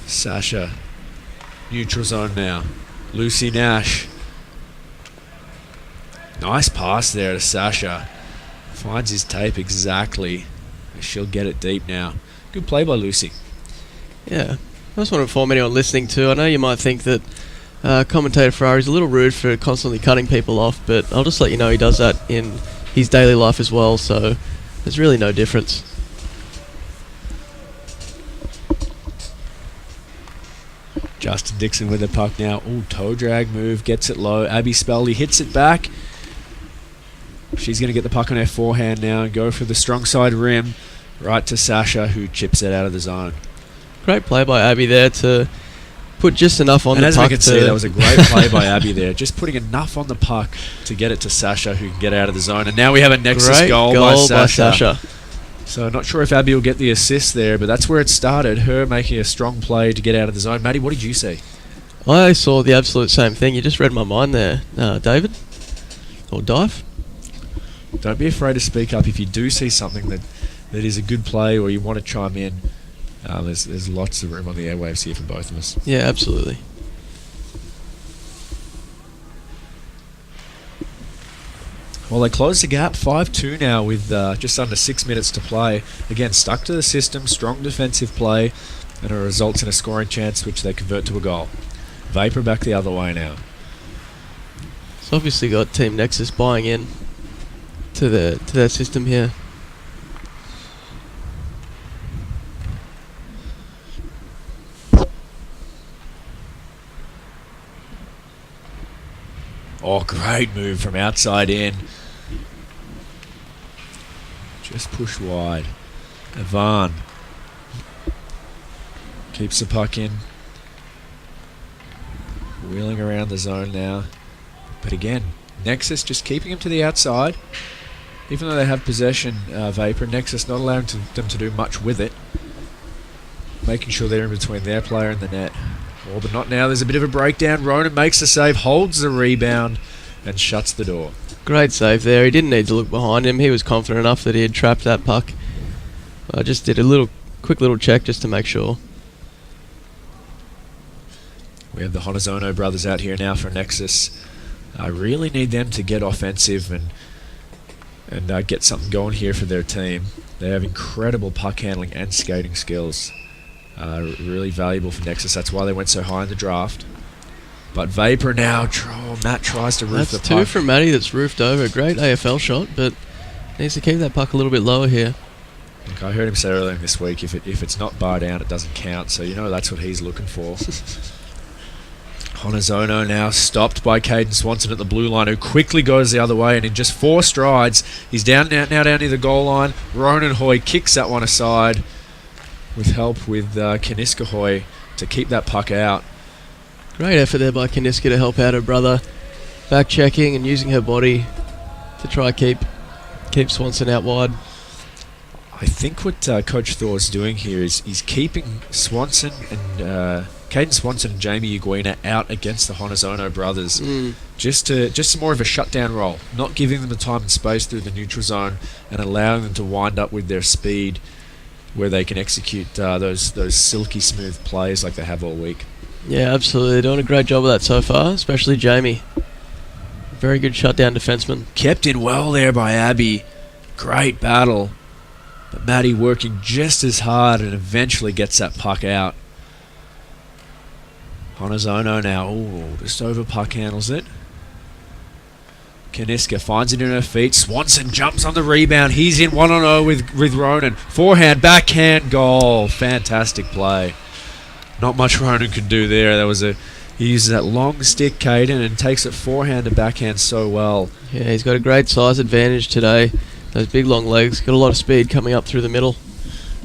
Sasha, neutral zone now. Lucy Nash. Nice pass there to Sasha. Finds his tape exactly. She'll get it deep now. Good play by Lucy. Yeah. I just want to inform anyone listening too. I know you might think that commentator Ferrari's a little rude for constantly cutting people off, but I'll just let you know he does that in his daily life as well, so there's really no difference. Justin Dixon with the puck now. Ooh, toe drag move, gets it low. Abby Speldy hits it back. She's going to get the puck on her forehand now and go for the strong side rim right to Sasha, who chips it out of the zone. Great play by Abby there to put just enough on the puck. And as we can see, that was a great play by Abby there, just putting enough on the puck to get it to Sasha, who can get out of the zone. And now we have a Nexus goal by Sasha. So not sure if Abby will get the assist there, but that's where it started, her making a strong play to get out of the zone. Maddie, what did you see? I saw the absolute same thing. You just read my mind there, David. Or Dive. Don't be afraid to speak up if you do see something that is a good play or you want to chime in. There's lots of room on the airwaves here for both of us. Yeah, absolutely. Well, they closed the gap 5-2 now with just under 6 minutes to play. Again, stuck to the system, strong defensive play, and it results in a scoring chance which they convert to a goal. Vapor back the other way now. It's obviously got Team Nexus buying in to their system here. Oh, great move from outside in. Just push wide. Ivan keeps the puck in. Wheeling around the zone now. But again, Nexus just keeping him to the outside. Even though they have possession, Vapor, Nexus not allowing them to do much with it. Making sure they're in between their player and the net. Oh, but not now. There's a bit of a breakdown. Ronan makes the save, holds the rebound, and shuts the door. Great save there. He didn't need to look behind him. He was confident enough that he had trapped that puck. I just did a quick little check just to make sure. We have the Honozono brothers out here now for Nexus. I really need them to get offensive and and get something going here for their team. They have incredible puck handling and skating skills. Really valuable for Nexus. That's why they went so high in the draft. But Vapor now, Matt tries to roof the puck. That's 2 from Matty that's roofed over. Great AFL shot, but needs to keep that puck a little bit lower here. Look, I heard him say earlier this week, if it's not bar down, it doesn't count. So that's what he's looking for. Honizono now stopped by Caden Swanson at the blue line, who quickly goes the other way, and in just 4 strides, he's now down near the goal line. Ronan Hoy kicks that one aside with help with Kaniska Hoy to keep that puck out. Great effort there by Kaniska to help out her brother, back checking and using her body to try keep Swanson out wide. I think what Coach Thor's doing here is he's keeping Swanson and Caden Swanson and Jamie Uguina out against the Honizono brothers, just more of a shutdown role, not giving them the time and space through the neutral zone and allowing them to wind up with their speed, where they can execute those silky smooth plays like they have all week. Yeah, absolutely. They're doing a great job of that so far, especially Jamie. Very good shutdown defenseman. Kept in well there by Abby. Great battle. But Matty working just as hard and eventually gets that puck out. Honizono now, just over puck handles it. Kaniska finds it in her feet. Swanson jumps on the rebound. He's in 1-0 with Ronan. Forehand, backhand, goal. Fantastic play. Not much Ronan can do there. He uses that long stick, Caden, and takes it forehand and backhand so well. Yeah, he's got a great size advantage today. Those big long legs. Got a lot of speed coming up through the middle.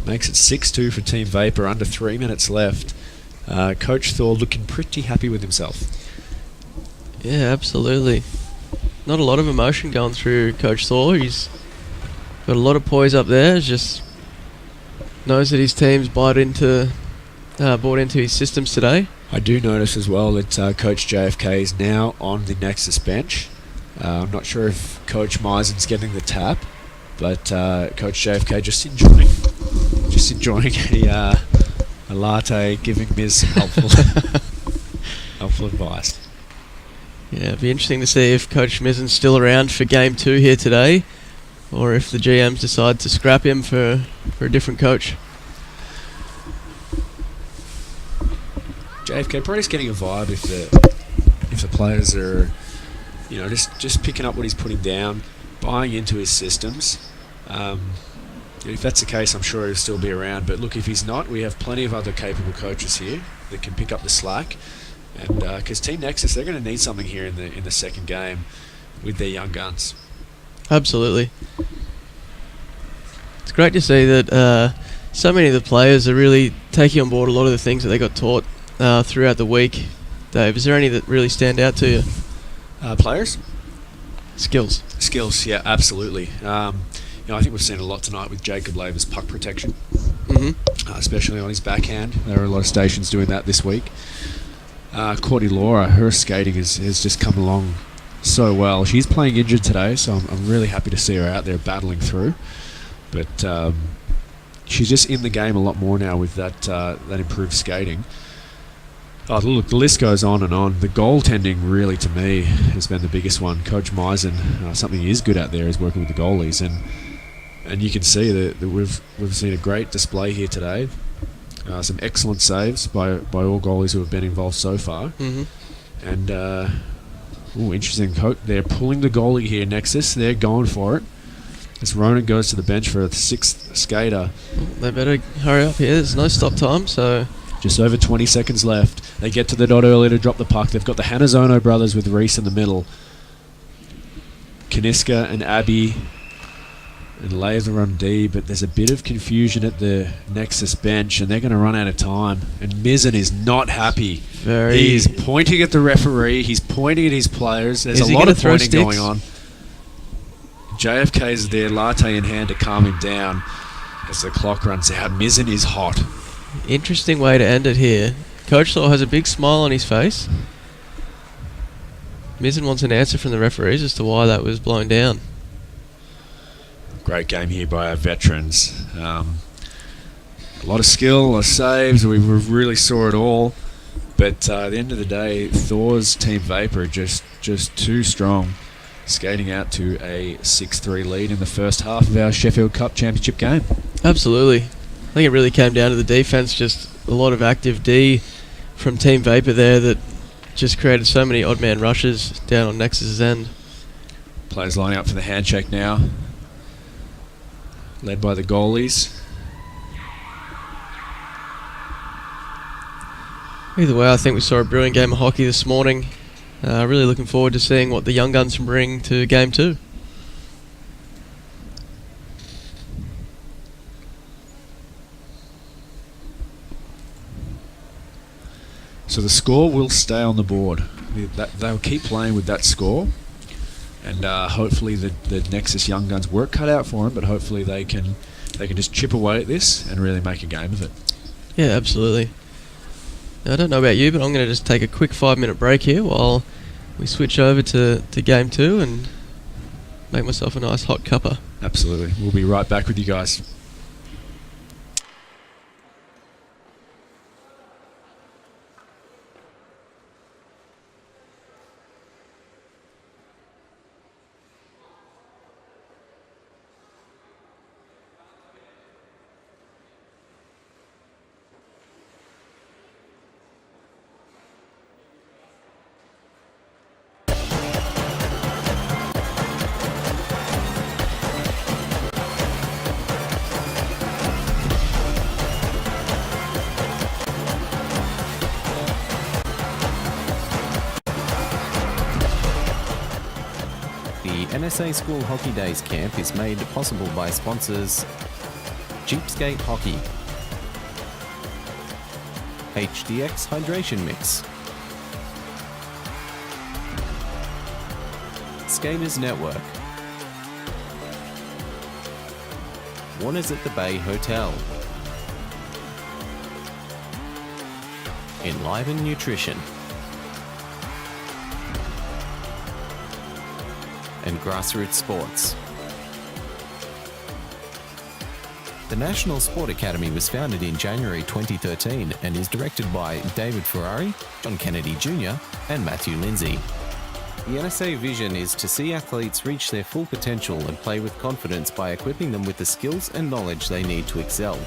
Makes it 6-2 for Team Vapor. Under 3 minutes left. Coach Thor looking pretty happy with himself. Yeah, absolutely. Not a lot of emotion going through Coach Thor. He's got a lot of poise up there. Just knows that his team's bought into his systems today. I do notice as well that Coach JFK is now on the Nexus bench. I'm not sure if Coach Meisen's getting the tap, but Coach JFK just enjoying a latte, giving Miz some helpful advice. Yeah, it'd be interesting to see if Coach Mizzen's still around for Game 2 here today, or if the GMs decide to scrap him for a different coach. JFK probably just getting a vibe if the players are, just picking up what he's putting down, buying into his systems. If that's the case, I'm sure he'll still be around. But look, if he's not, we have plenty of other capable coaches here that can pick up the slack. And because Team Nexus, they're going to need something here in the second game with their young guns. Absolutely. It's great to see that so many of the players are really taking on board a lot of the things that they got taught throughout the week. Dave, is there any that really stand out to you? Players? Skills, yeah, absolutely. I think we've seen a lot tonight with Jacob Laver's puck protection, especially on his backhand. There are a lot of stations doing that this week. Courtney Laura, her skating has just come along so well. She's playing injured today, so I'm really happy to see her out there battling through. But she's just in the game a lot more now with that improved skating. Oh, look, the list goes on and on. The goaltending really, to me, has been the biggest one. Coach Meisen, something he is good at there is working with the goalies, and you can see that we've seen a great display here today. Some excellent saves by all goalies who have been involved so far. And interesting. They're pulling the goalie here, Nexus. They're going for it. As Ronan goes to the bench for a 6th skater. They better hurry up here. There's no stop time, so... Just over 20 seconds left. They get to the dot early to drop the puck. They've got the Hanazono brothers with Reese in the middle. Kaniska and Abby and Laser on D, but there's a bit of confusion at the Nexus bench, and they're going to run out of time. And Mizzen is not happy. He's pointing at the referee. He's pointing at his players. There's a lot of pointing going on. JFK's there, latte in hand to calm him down as the clock runs out. Mizzen is hot. Interesting way to end it here. Coach Thor has a big smile on his face. Mizzen wants an answer from the referees as to why that was blown down. Great game here by our veterans. A lot of skill, a lot of saves. We really saw it all. But at the end of the day, Thor's Team Vapor are just too strong. skating out to a 6-3 lead in the first half of our Sheffield Cup Championship game. Absolutely. I think it really came down to the defence, just a lot of active D from Team Vapor there that just created so many odd man rushes down on Nexus's end. Players lining up for the handshake now, led by the goalies. Either way, I think we saw a brilliant game of hockey this morning. Really looking forward to seeing what the young guns can bring to Game 2. So the score will stay on the board. They'll keep playing with that score, and hopefully the Nexus young guns work cut out for them. But hopefully they can just chip away at this and really make a game of it. Yeah, absolutely. Now, I don't know about you, but I'm going to just take a quick 5-minute break here while we switch over to Game 2 and make myself a nice hot cuppa. Absolutely. We'll be right back with you guys. The NSA School Hockey Days camp is made possible by sponsors Cheapskate Hockey, HDX Hydration Mix, Skaters Network, Warners at the Bay Hotel, Enliven Nutrition, and Grassroots Sports. The National Sport Academy was founded in January 2013 and is directed by David Ferrari, John Kennedy Jr. and Matthew Lindsay. The NSA vision is to see athletes reach their full potential and play with confidence by equipping them with the skills and knowledge they need to excel.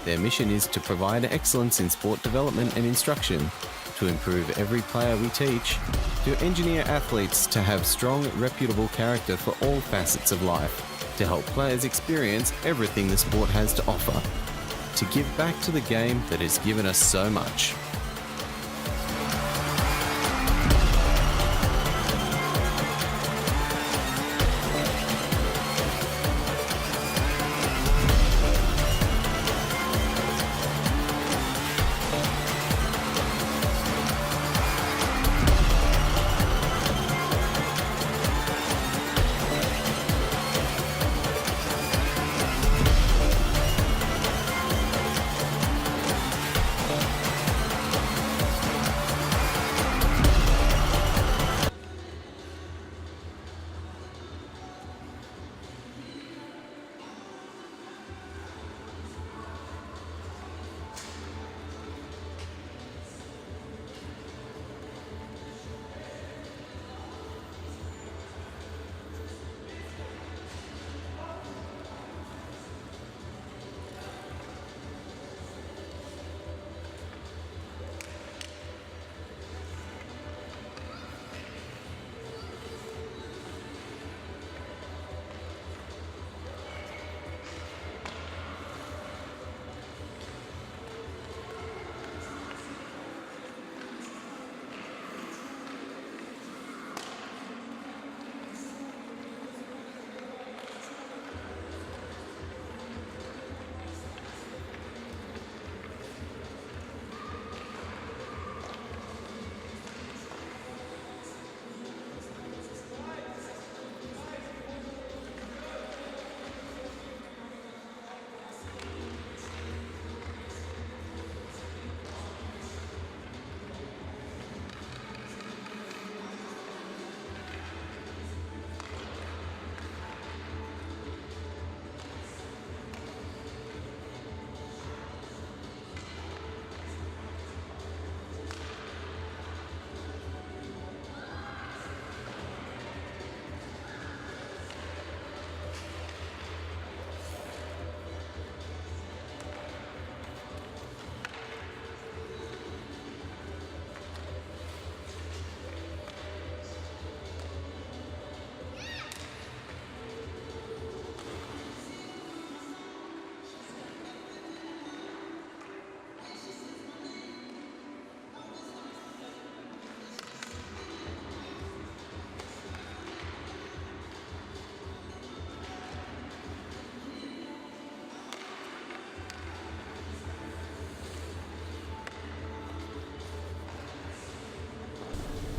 Their mission is to provide excellence in sport development and instruction, to improve every player we teach, to engineer athletes to have strong, reputable character for all facets of life, to help players experience everything the sport has to offer, to give back to the game that has given us so much.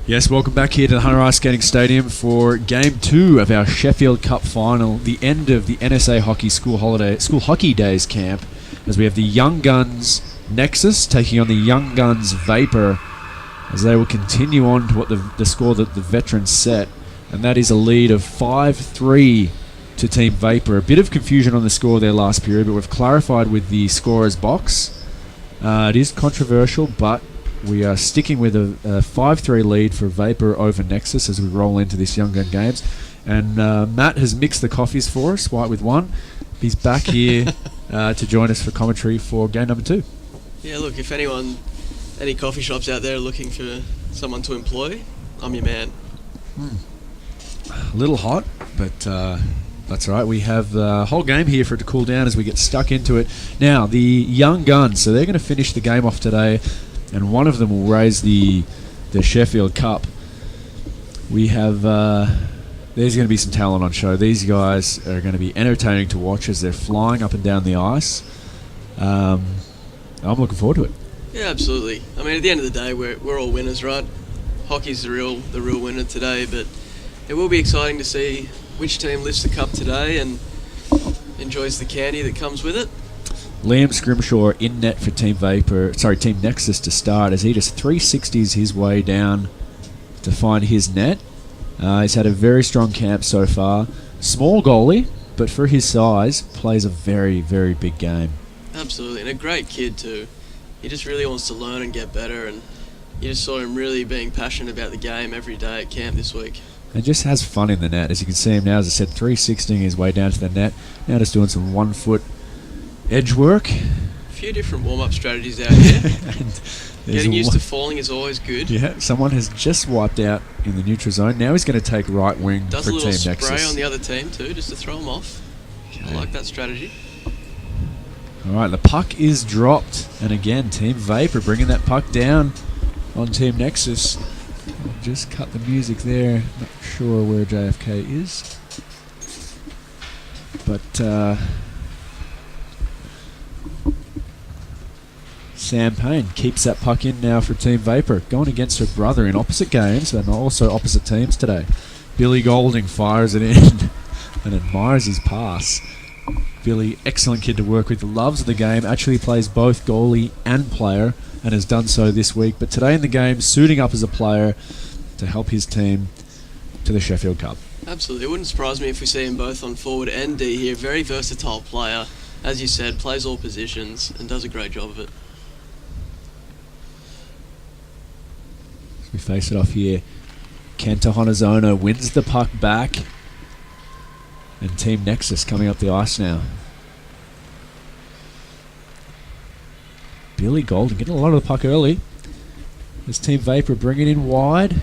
Yes, welcome back here to the Hunter Ice Skating Stadium for Game 2 of our Sheffield Cup final, the end of the NSA Hockey School Hockey Days camp, as we have the Young Guns Nexus taking on the Young Guns Vapor, as they will continue on to what the score that the veterans set, and that is a lead of 5-3 to Team Vapor. A bit of confusion on the score there last period, but we've clarified with the scorer's box. It is controversial, but we are sticking with a 5-3 lead for Vapor over Nexus as we roll into this Young Gun Games. And Matt has mixed the coffees for us, white with one. He's back here to join us for commentary for game number 2. Yeah, look, if any coffee shops out there are looking for someone to employ, I'm your man. A little hot, but that's all right. We have the whole game here for it to cool down as we get stuck into it. Now, the Young Guns, so they're going to finish the game off today, and one of them will raise the Sheffield Cup. We have there's going to be some talent on show. These guys are going to be entertaining to watch as they're flying up and down the ice. I'm looking forward to it. Yeah, absolutely. I mean, at the end of the day, we're all winners, right? Hockey's the real winner today, but it will be exciting to see which team lifts the cup today and enjoys the candy that comes with it. Liam Scrimshaw in net for Team Nexus to start, as he just 360s his way down to find his net. He's had a very strong camp so far. Small goalie, but for his size, plays a very, very big game. Absolutely, and a great kid too. He just really wants to learn and get better, and you just saw him really being passionate about the game every day at camp this week. And just has fun in the net. As you can see him now, as I said, 360ing his way down to the net. Now just doing some 1-foot edge work. A few different warm-up strategies out here. Getting used to falling is always good. Yeah, someone has just wiped out in the neutral zone. Now he's going to take right wing Does for a little Team spray Nexus. on the other team too, just to throw them off. Okay. I like that strategy. All right, the puck is dropped. And again, Team Vapor bringing that puck down on Team Nexus. I'll just cut the music there. Not sure where JFK is. But Sam Payne keeps that puck in now for Team Vapor, going against her brother in opposite games and also opposite teams today. Billy Golding fires it in and admires his pass. Billy, excellent kid to work with, loves the game, actually plays both goalie and player, and has done so this week. But today in the game, suiting up as a player to help his team to the Sheffield Cup. Absolutely. It wouldn't surprise me if we see him both on forward and D here. Very versatile player. As you said, plays all positions and does a great job of it. As we face it off here, Kenta Honozono wins the puck back. And Team Nexus coming up the ice now. Billy Golden getting a lot of the puck early. This Team Vapor bringing it in wide.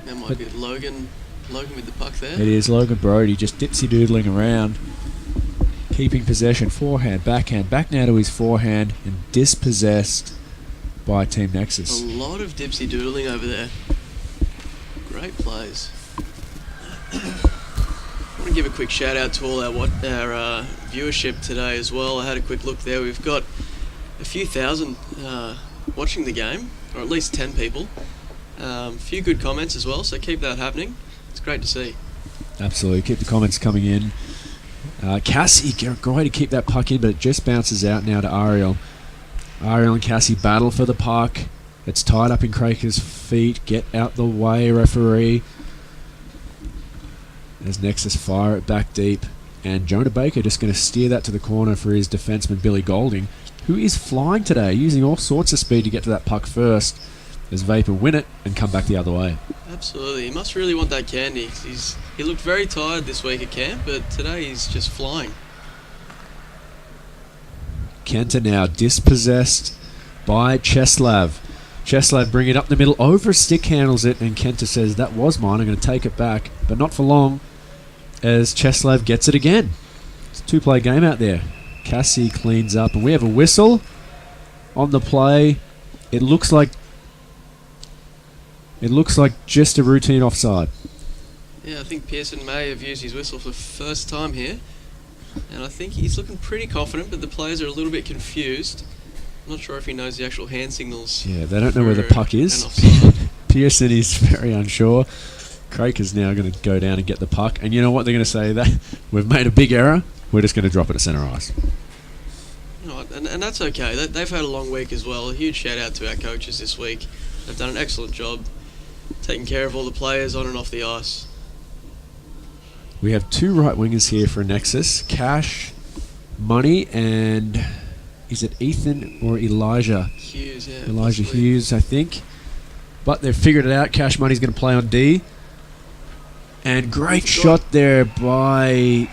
That might be Logan with the puck there. It is Logan Brody just dipsy-doodling around. Keeping possession, forehand, backhand, back now to his forehand, and dispossessed by Team Nexus. A lot of dipsy-doodling over there. Great plays. I want to give a quick shout out to all our viewership today as well. I had a quick look there. We've got a few thousand watching the game, or at least 10 people. A few good comments as well, so keep that happening. It's great to see. Absolutely, keep the comments coming in. Cassie, great to keep that puck in, but it just bounces out now to Ariel. Ariel and Cassie battle for the puck. It's tied up in Craker's feet. Get out the way, referee. As Nexus fire it back deep, and Jonah Baker just going to steer that to the corner for his defenseman Billy Golding, who is flying today, using all sorts of speed to get to that puck first, as Vapor win it and come back the other way. Absolutely, he must really want that candy. He looked very tired this week at camp, but today he's just flying. Kenta now dispossessed by Cheslav. Cheslav bring it up the middle, over stick handles it, and Kenta says, that was mine, I'm going to take it back, but not for long, as Cheslav gets it again. It's a two-play game out there. Cassie cleans up, and we have a whistle on the play. It looks like just a routine offside. Yeah, I think Pearson may have used his whistle for the first time here, and I think he's looking pretty confident, but the players are a little bit confused. I'm not sure if he knows the actual hand signals. Yeah, they don't know where the puck is. Pearson is very unsure. Craig is now going to go down and get the puck. And you know what they're going to say? That we've made a big error. We're just going to drop it at centre ice. Right, and that's okay. They've had a long week as well. A huge shout out to our coaches this week. They've done an excellent job taking care of all the players on and off the ice. We have two right wingers here for Nexus. Cash, Money, and is it Ethan or Elijah? Hughes, yeah. Elijah possibly. Hughes, I think. But they've figured it out. Cash Money's going to play on D. And great shot there by...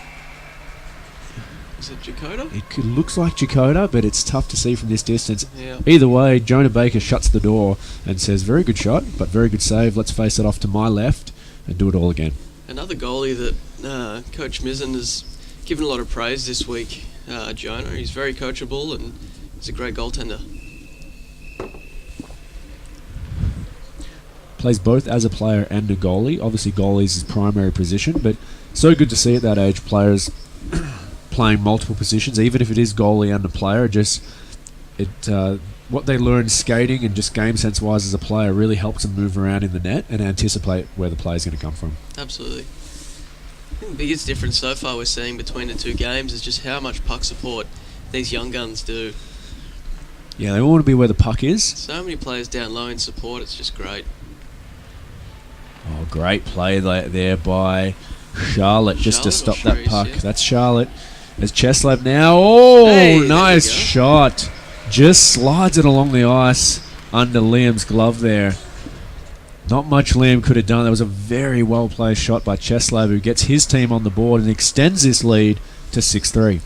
Is it Dakota? Looks like Dakota, but it's tough to see from this distance. Yeah. Either way, Jonah Baker shuts the door and says, very good shot, but very good save. Let's face it off to my left and do it all again. Another goalie that Coach Mizzen has given a lot of praise this week, Jonah. He's very coachable and he's a great goaltender. Plays both as a player and a goalie. Obviously, goalie is his primary position, but so good to see at that age players playing multiple positions, even if it is goalie and a player. Just what they learn skating and just game sense wise as a player really helps them move around in the net and anticipate where the play is going to come from. Absolutely. I think the biggest difference so far we're seeing between the two games is just how much puck support these young guns do. Yeah, they all want to be where the puck is. So many players down low in support, it's just great. Oh, great play there by Charlotte just to stop that puck. Yeah. That's Charlotte. There's Cheslav now. Oh, Hey, nice there we go. shot. Just slides it along the ice under Liam's glove there. Not much Liam could have done. That was a very well-placed shot by Cheslav, who gets his team on the board and extends this lead to 6-3.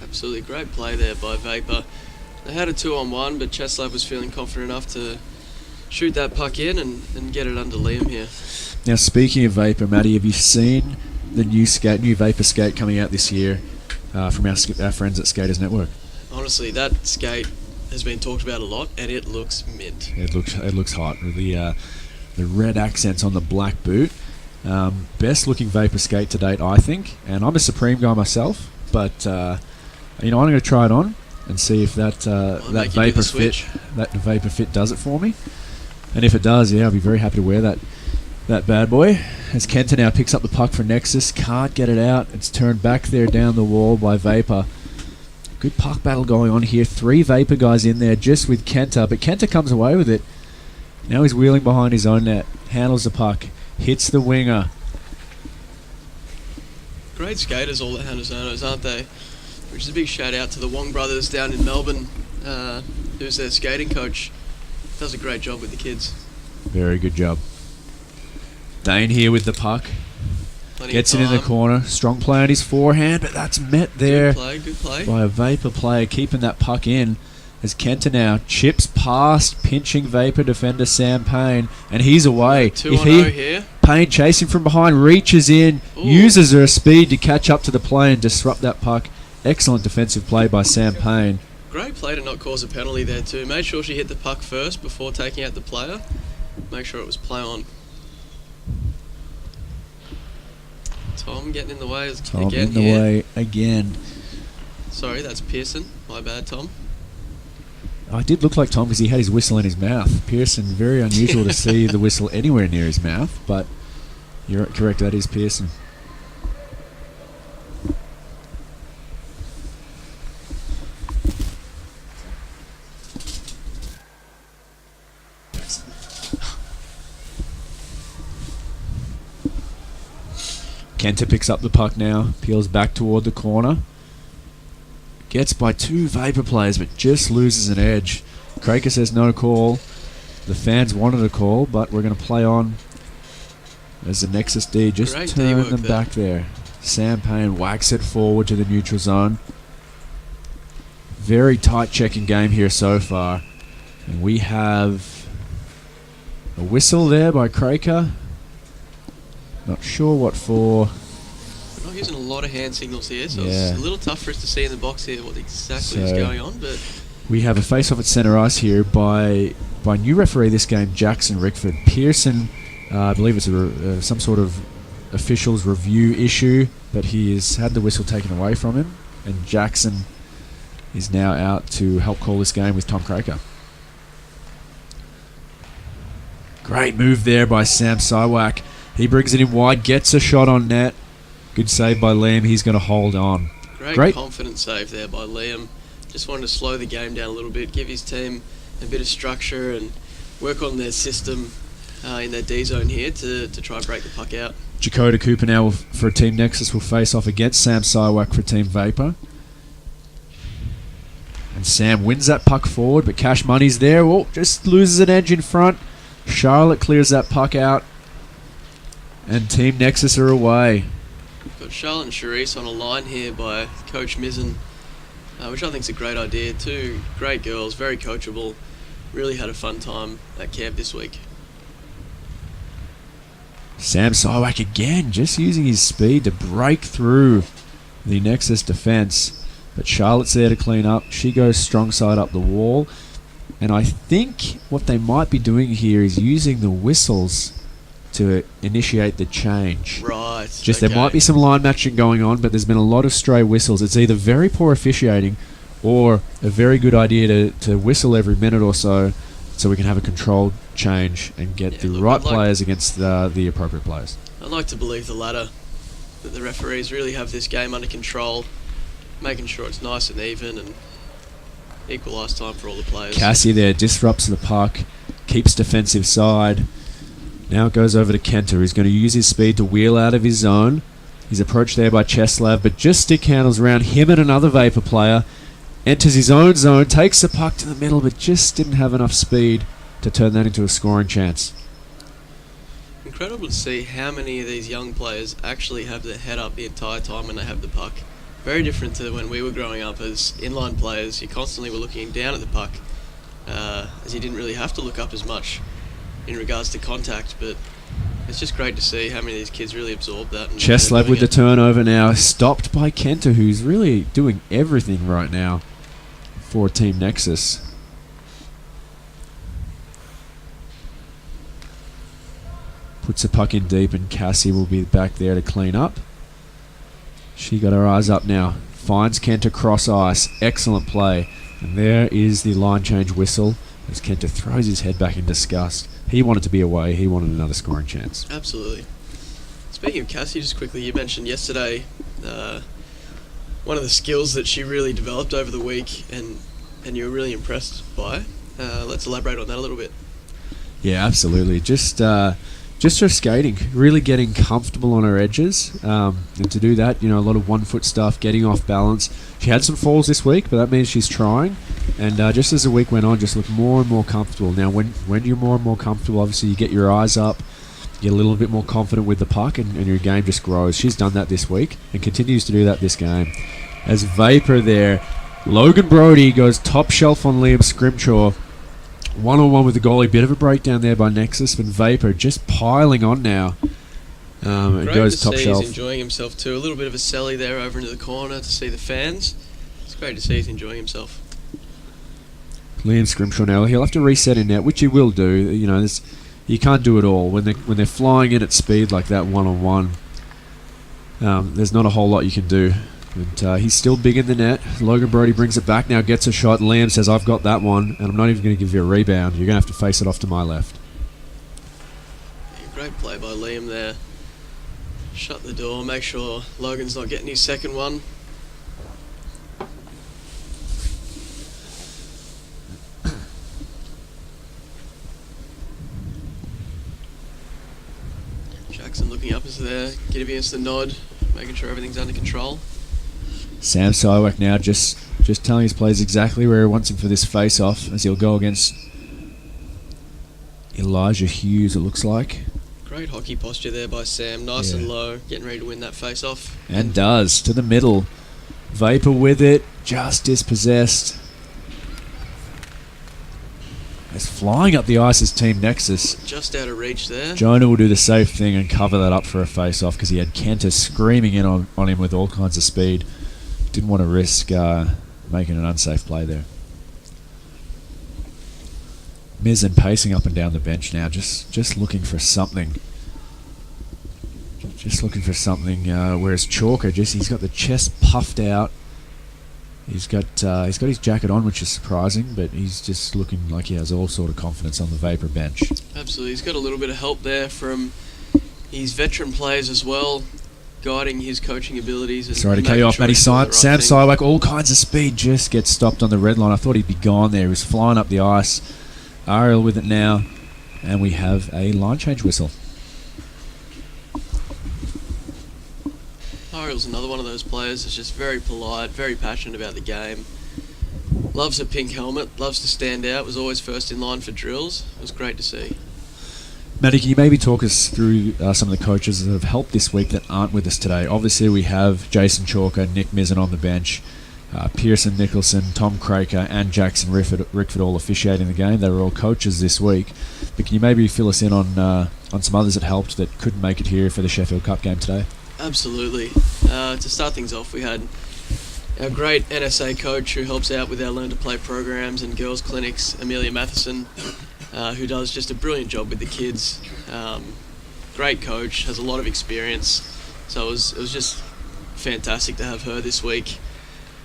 Absolutely great play there by Vapor. They had a 2-on-1, but Cheslav was feeling confident enough to shoot that puck in and get it under Liam here. Now, speaking of Vapor, Matty, have you seen the new Vapor skate coming out this year from our friends at Skaters Network? Honestly, that skate has been talked about a lot, and it looks mint. It looks hot. The red accents on the black boot. Best looking Vapor skate to date, I think. And I'm a Supreme guy myself, but I'm going to try it on and see if that Vapor fit does it for me. And if it does, yeah, I'll be very happy to wear that bad boy. As Kenta now picks up the puck for Nexus, can't get it out. It's turned back there down the wall by Vapor. Good puck battle going on here. 3 Vapor guys in there just with Kenta, but Kenta comes away with it. Now he's wheeling behind his own net, handles the puck, hits the winger. Great skaters, all the Hanazonos, aren't they? Which is a big shout out to the Wong brothers down in Melbourne, who's their skating coach. Does a great job with the kids. Very good job. Dane here with the puck. Plenty Gets of it in the time. corner. Strong play on his forehand, but that's met there Good play. by a Vapor player keeping that puck in. As Kenta now chips past pinching Vapor defender Sam Payne, and he's away. 2-on-0 here. Payne chasing from behind, reaches in, Ooh. uses her speed to catch up to the play and disrupt that puck. Excellent defensive play by Sam Payne. Great play to not cause a penalty there too. Made sure she hit the puck first before taking out the player. Make sure it was play on. Tom getting in the way Tom again in the here. way again. Sorry, that's Pearson. My bad, Tom. I did look like Tom because he had his whistle in his mouth. Pearson, very unusual to see the whistle anywhere near his mouth, but you're correct, that is Pearson. Kenta picks up the puck now, peels back toward the corner. Gets by 2 Vapor players, but just loses an edge. Kraker says no call. The fans wanted a call, but we're going to play on as the Nexus D just Great turn D-work them there. back there. Sam Payne whacks it forward to the neutral zone. Very tight checking game here so far. And we have a whistle there by Kraker. Not sure what for. We're not using a lot of hand signals here, so Yeah. it's a little tough for us to see in the box here what exactly is So- going on, but We have a face-off at centre ice here by new referee this game, Jackson Rickford. Pearson, I believe it's some sort of officials review issue, but he has had the whistle taken away from him, and Jackson is now out to help call this game with Tom Kraker. Great move there by Sam Siwak. He brings it in wide, gets a shot on net. Good save by Liam. He's going to hold on. Great confident save there by Liam. Just wanted to slow the game down a little bit, give his team a bit of structure and work on their system in their D zone here to try and break the puck out. Dakota Cooper now for Team Nexus will face off against Sam Siwak for Team Vapor. And Sam wins that puck forward, but Cash Money's there. Oh, just loses an edge in front. Charlotte clears that puck out. And Team Nexus are away. We've got Charlotte and Charisse on a line here by Coach Mizzen, which I think is a great idea. Two great girls, very coachable. Really had a fun time at camp this week. Sam Siwak again, just using his speed to break through the Nexus defense. But Charlotte's there to clean up. She goes strong side up the wall. And I think what they might be doing here is using the whistles to initiate the change. Right. Just there might be some line matching going on, but there's been a lot of stray whistles. It's either very poor officiating or a very good idea to whistle every minute or so we can have a controlled change and get the right players against the appropriate players. I'd like to believe the latter, that the referees really have this game under control, making sure it's nice and even and equal ice time for all the players. Cassie there disrupts the puck, keeps defensive side. Now it goes over to Kenter, who's going to use his speed to wheel out of his zone. He's approached there by Cheslav, but just stick handles around him and another Vapor player. Enters his own zone, takes the puck to the middle, but just didn't have enough speed to turn that into a scoring chance. Incredible to see how many of these young players actually have their head up the entire time when they have the puck. Very different to when we were growing up as inline players. You constantly were looking down at the puck, as you didn't really have to look up as much in regards to contact, but it's just great to see how many of these kids really absorb that. Cheslav with the turnover now, stopped by Kenter, who's really doing everything right now for Team Nexus. Puts the puck in deep and Cassie will be back there to clean up. She got her eyes up now. Finds Kenter cross ice. Excellent play. And there is the line change whistle as Kenter throws his head back in disgust. He wanted to be away. He wanted another scoring chance. Absolutely. Speaking of Cassie, just quickly, you mentioned yesterday one of the skills that she really developed over the week and you were really impressed by. Let's elaborate on that a little bit. Yeah, absolutely. Just her skating, really getting comfortable on her edges, and to do that, a lot of 1 foot stuff, getting off balance. She had some falls this week, but that means she's trying. And just as the week went on, just looked more and more comfortable. Now, when you're more and more comfortable, obviously you get your eyes up, get a little bit more confident with the puck, and your game just grows. She's done that this week and continues to do that this game. As Vapor there, Logan Brody goes top shelf on Liam Scrimshaw. One-on-one with the goalie. Bit of a breakdown there by Nexus, but Vapor just piling on now. It goes top shelf. He's enjoying himself too. A little bit of a celly there over into the corner to see the fans. It's great to see he's enjoying himself. Liam Scrimshaw now, he'll have to reset in net, which he will do. You can't do it all when they're flying in at speed like that one-on-one. There's not a whole lot you can do. But he's still big in the net. Logan Brody brings it back now, gets a shot. Liam says, I've got that one, and I'm not even going to give you a rebound. You're going to have to face it off to my left. Yeah, great play by Liam there. Shut the door, make sure Logan's not getting his second one. Jackson looking up as there, giving us the nod, making sure everything's under control. Sam Siwak now just telling his players exactly where he wants him for this face-off as he'll go against Elijah Hughes, it looks like. Great hockey posture there by Sam, nice and low, getting ready to win that face-off. And does, to the middle. Vapor with it, just dispossessed. It's flying up the ice as Team Nexus. Just out of reach there. Jonah will do the safe thing and cover that up for a face-off because he had Kenter screaming in on him with all kinds of speed. Didn't want to risk making an unsafe play there. Mizzen pacing up and down the bench now, just looking for something. Just looking for something, whereas Chalker, he's got the chest puffed out. He's got his jacket on, which is surprising, but he's just looking like he has all sort of confidence on the Vapor bench. Absolutely. He's got a little bit of help there from his veteran players as well, guiding his coaching abilities. And Sorry to cut you off, Matty. Sam Siwak, all kinds of speed, just gets stopped on the red line. I thought he'd be gone there. He was flying up the ice. Ariel with it now, and we have a line change whistle. Ariel's another one of those players that's just very polite, very passionate about the game. Loves a pink helmet, loves to stand out, was always first in line for drills. It was great to see. Matty, can you maybe talk us through some of the coaches that have helped this week that aren't with us today? Obviously, we have Jason Chalker, Nick Mizzen on the bench, Pearson Nicholson, Tom Craker, and Jackson Rickford all officiating the game. They were all coaches this week. But can you maybe fill us in on some others that helped that couldn't make it here for the Sheffield Cup game today? Absolutely. To start things off, we had our great NSA coach who helps out with our Learn to Play programs and girls clinics, Amelia Matheson, who does just a brilliant job with the kids. Great coach, has a lot of experience, so it was just fantastic to have her this week.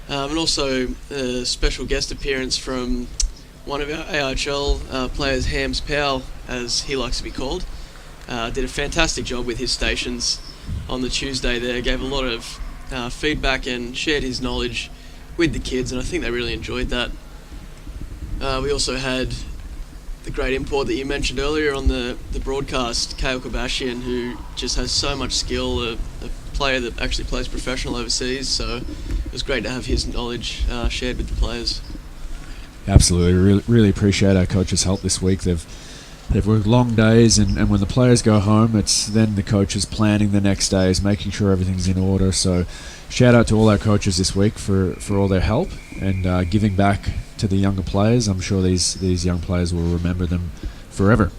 And also a special guest appearance from one of our AHL players, Hams Powell, as he likes to be called. Did a fantastic job with his stations on the Tuesday there, gave a lot of feedback and shared his knowledge with the kids, and I think they really enjoyed that. We also had the great import that you mentioned earlier on the broadcast, Kale Kabashian, who just has so much skill, a player that actually plays professional overseas, so it was great to have his knowledge shared with the players. Absolutely, really appreciate our coaches' help this week. They've worked long days, and when the players go home, it's then the coaches planning the next days, making sure everything's in order. So shout out to all our coaches this week for all their help and giving back to the younger players. I'm sure these young players will remember them forever.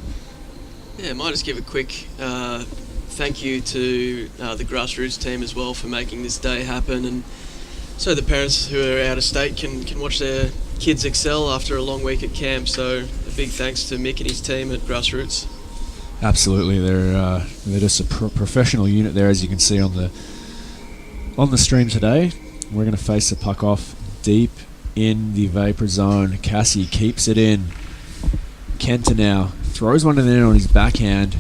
Yeah, I might just give a quick thank you to the Grassroots team as well for making this day happen, and so the parents who are out of state can watch their kids excel after a long week at camp. So a big thanks to Mick and his team at Grassroots. Absolutely, they're just a professional unit there, as you can see on the stream today. We're going to face the puck off deep in the Vapor zone. Cassie keeps it in. Kenta now throws one in there on his backhand,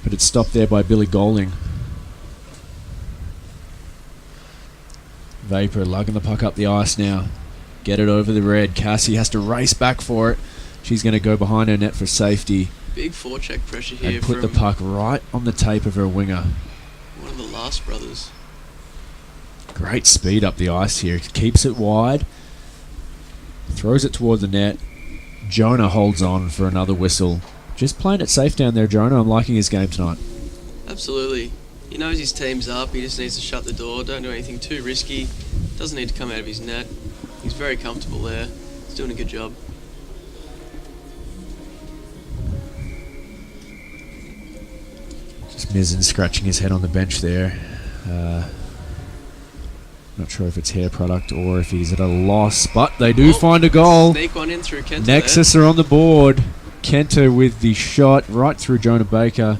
but it's stopped there by Billy Golding. Vapor lugging the puck up the ice now. Get it over the red. Cassie has to race back for it. She's going to go behind her net for safety. Big forecheck pressure here. And put the puck right on the tape of her winger. One of the last brothers. Great speed up the ice here. Keeps it wide. Throws it toward the net. Jonah holds on for another whistle. Just playing it safe down there, Jonah. I'm liking his game tonight. Absolutely. He knows his team's up. He just needs to shut the door. Don't do anything too risky. Doesn't need to come out of his net. He's very comfortable there. He's doing a good job. Just Mizzen scratching his head on the bench there. Not sure if it's hair product or if he's at a loss, but they do find a goal. Sneak one in through Kenta. Nexus are on the board. Kenta with the shot right through Jonah Baker.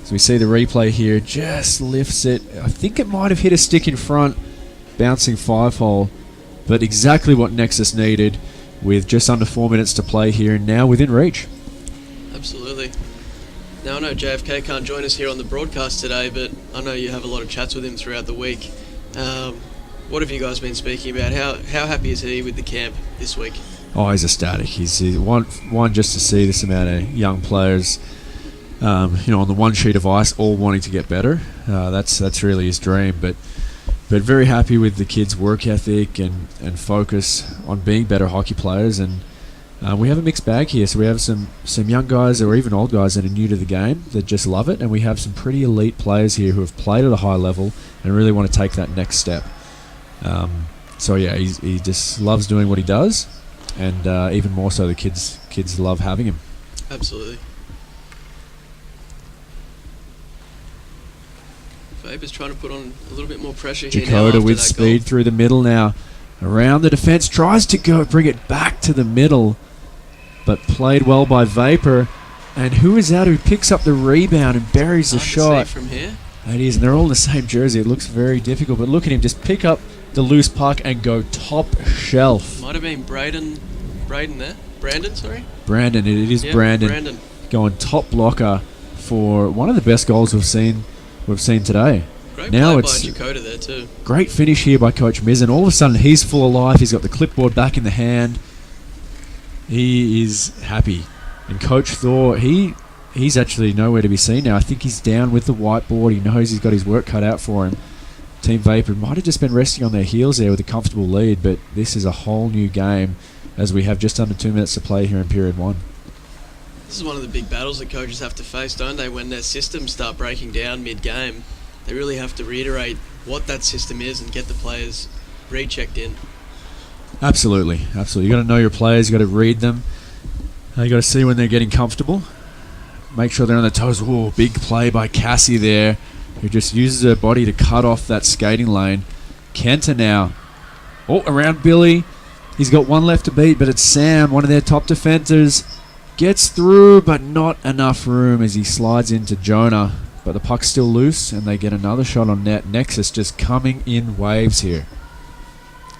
So we see the replay here. Just lifts it. I think it might have hit a stick in front. Bouncing 5-hole. But exactly what Nexus needed with just under 4 minutes to play here and now within reach. Absolutely. Now I know JFK can't join us here on the broadcast today, but I know you have a lot of chats with him throughout the week. What have you guys been speaking about? How happy is he with the camp this week? Oh, he's ecstatic. He's one just to see this amount of young players, on the one sheet of ice, all wanting to get better. That's really his dream. But very happy with the kids' work ethic and focus on being better hockey players. And we have a mixed bag here. So we have some young guys or even old guys that are new to the game that just love it, and we have some pretty elite players here who have played at a high level and really want to take that next step. He just loves doing what he does, and even more so the kids love having him. Absolutely. Vapor's trying to put on a little bit more pressure here now. Dakota with speed through the middle now. Around the defense, tries to bring it back to the middle, but played well by Vapor. And who is that who picks up the rebound and buries the shot? From here. It is, and they're all in the same jersey. It looks very difficult, but look at him just pick up the loose puck and go top shelf. Might have been Braden there. Brandon, sorry. Brandon, it is Brandon going top blocker for one of the best goals we've seen today. Great play by Dakota there too. Great finish here by Coach Mizzen. All of a sudden he's full of life. He's got the clipboard back in the hand. He is happy. And Coach Thor, he's actually nowhere to be seen now. I think he's down with the whiteboard. He knows he's got his work cut out for him. Team Vapor might have just been resting on their heels there with a comfortable lead, but this is a whole new game as we have just under 2 minutes to play here in period 1. This is one of the big battles that coaches have to face, don't they? When their systems start breaking down mid-game, they really have to reiterate what that system is and get the players rechecked in. Absolutely. You got to know your players. You got to read them. You got to see when they're getting comfortable. Make sure they're on their toes. Ooh, big play by Cassie there, who just uses her body to cut off that skating lane. Kenta now. Oh, around Billy. He's got one left to beat, but it's Sam, one of their top defenders. Gets through, but not enough room as he slides into Jonah. But the puck's still loose, and they get another shot on net. Nexus just coming in waves here.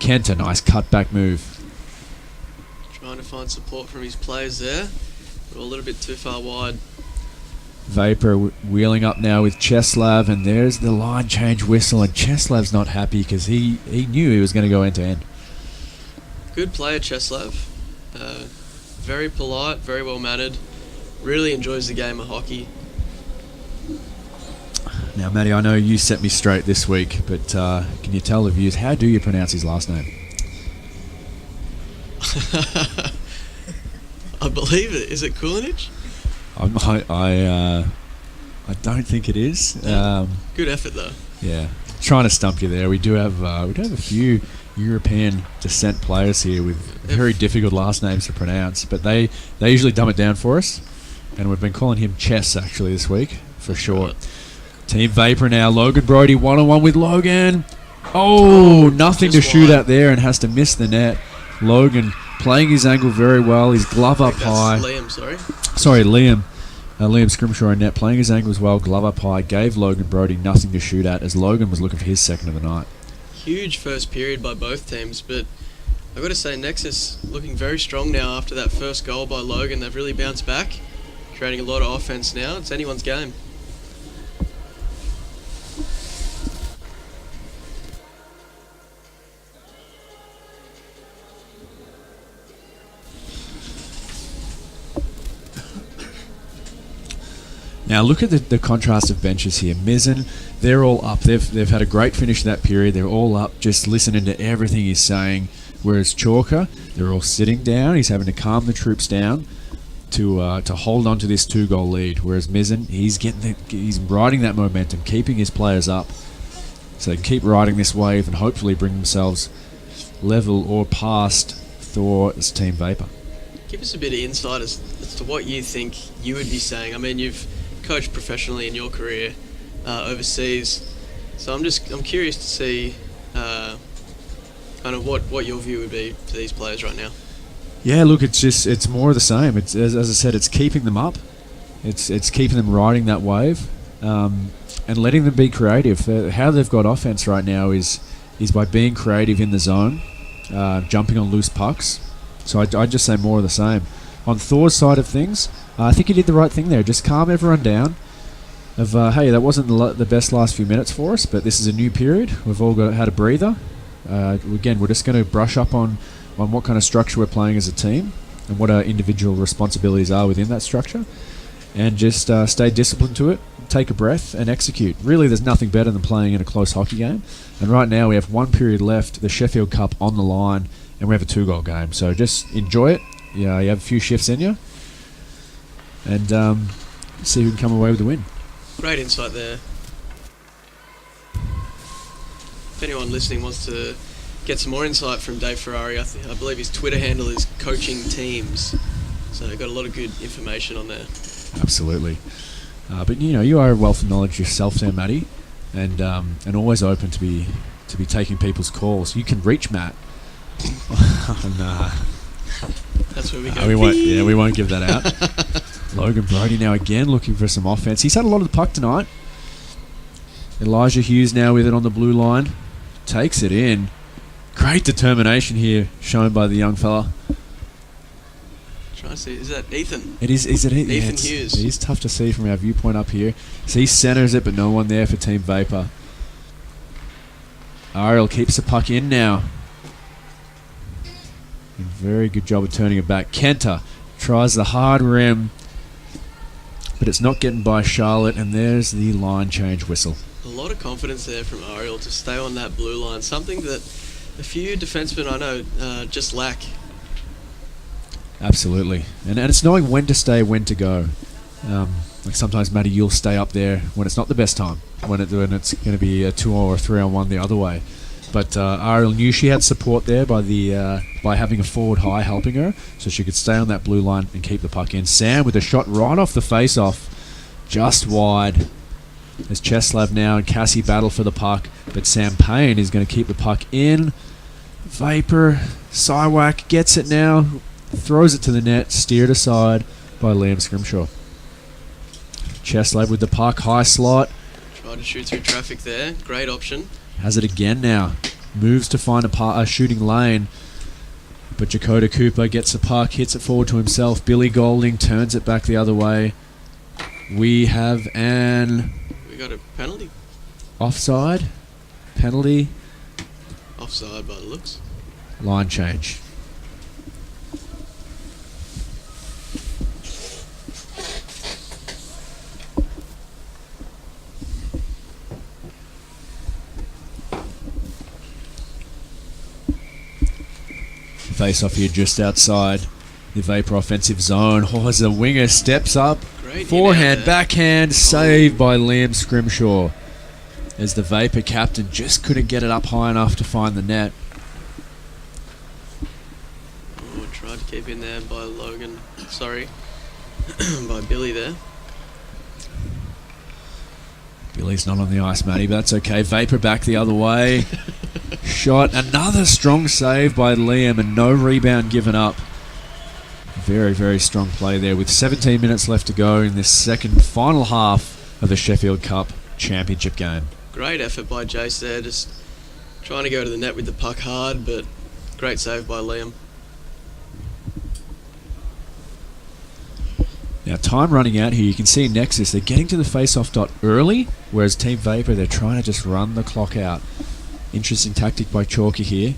Kenta, nice cutback move. Trying to find support from his players there, but a little bit too far wide. Vapor wheeling up now with Cheslav, and there's the line change whistle, and Cheslav's not happy because he knew he was going to go end to end. Good player, Cheslav. Very polite, very well mannered. Really enjoys the game of hockey. Now, Matty, I know you set me straight this week, but can you tell the viewers, how do you pronounce his last name? I believe it. Is it Kulinich? I don't think it is. Good effort, though. Yeah, trying to stump you there. We do have a few European descent players here with very difficult last names to pronounce, but they usually dumb it down for us, and we've been calling him Chess actually this week for short. Right. Team Vapor now. Logan Brody 1-on-1 with Logan. Oh, nothing to shoot at there and has to miss the net. Logan playing his angle very well. His glove up high. Liam, Liam. Liam Scrimshaw in net playing his angle as well. Glove up high. Gave Logan Brody nothing to shoot at as Logan was looking for his second of the night. Huge first period by both teams, but I've got to say Nexus looking very strong now after that first goal by Logan. They've really bounced back, creating a lot of offense now. It's anyone's game. Now look at the contrast of benches here. Mizzen, they're all up. They've had a great finish that period. They're all up, just listening to everything he's saying. Whereas Chalker, they're all sitting down. He's having to calm the troops down to hold on to this 2-goal lead. Whereas Mizzen, he's riding that momentum, keeping his players up, so they can keep riding this wave and hopefully bring themselves level or past Thor's Team Vapor. Give us a bit of insight as to what you think you would be saying. I mean, you've coached professionally in your career overseas, so I'm curious to see kind of what your view would be to these players right now. Yeah, look, it's more of the same. It's as I said, it's keeping them up, it's keeping them riding that wave, and letting them be creative. How they've got offense right now is by being creative in the zone, jumping on loose pucks. So I'd just say more of the same. On Thor's side of things, I think he did the right thing there. Just calm everyone down. Hey, that wasn't the best last few minutes for us, but this is a new period. We've all had a breather. Again, we're just going to brush up on what kind of structure we're playing as a team and what our individual responsibilities are within that structure, and just stay disciplined to it, take a breath, and execute. Really, there's nothing better than playing in a close hockey game. And right now, we have 1 period left, the Sheffield Cup on the line, and we have a 2-goal game. So just enjoy it. Yeah, you have a few shifts in you, and see who can come away with the win. Great insight there. If anyone listening wants to get some more insight from Dave Ferrari, I believe his Twitter handle is Coaching Teams. So got a lot of good information on there. Absolutely. But you are a wealth of knowledge yourself there, Matty, and always open to be taking people's calls. You can reach Matt. Nah. That's where we go. We won't give that out. Logan Brody now again looking for some offense. He's had a lot of the puck tonight. Elijah Hughes now with it on the blue line. Takes it in. Great determination here shown by the young fella. Trying to see, is that Ethan? It is. Is it Ethan? Ethan Hughes. It is tough to see from our viewpoint up here. So he centres it, but no one there for Team Vapor. Ariel keeps the puck in now. Very good job of turning it back. Kenta tries the hard rim, but it's not getting by Charlotte, and there's the line change whistle. A lot of confidence there from Ariel to stay on that blue line, something that a few defensemen I know just lack. Absolutely. And it's knowing when to stay, when to go. Like sometimes, Matty, you'll stay up there when it's not the best time, when it's going to be a 2 or a 3-on-1 the other way. But Ariel knew she had support there by having a forward high helping her, so she could stay on that blue line and keep the puck in. Sam with a shot right off the face-off, just wide. There's Cheslav now and Cassie battle for the puck, but Sam Payne is going to keep the puck in. Vapor, Siwak gets it now, throws it to the net, steered aside by Liam Scrimshaw. Cheslav with the puck, high slot. Tried to shoot through traffic there, great option. Has it again now. Moves to find a shooting lane. But Dakota Cooper gets the puck, hits it forward to himself. Billy Golding turns it back the other way. We have We got a penalty. Offside. Penalty. Offside by the looks. Line change. Face off here just outside the Vapor offensive zone. Oh, as the winger steps up. Great Forehand, backhand, saved by Liam Scrimshaw. As the Vapor captain just couldn't get it up high enough to find the net. Oh, tried to keep in there by Logan. Sorry. By Billy there. Billy's not on the ice, Matty, but that's okay. Vapor back the other way. Shot, another strong save by Liam, and no rebound given up. Very, very strong play there with 17 minutes left to go in this second final half of the Sheffield Cup Championship game. Great effort by Jace there, just trying to go to the net with the puck hard, but great save by Liam. Now, time running out here. You can see Nexus, they're getting to the face-off dot early, whereas Team Vapor, they're trying to just run the clock out. Interesting tactic by Chalker here.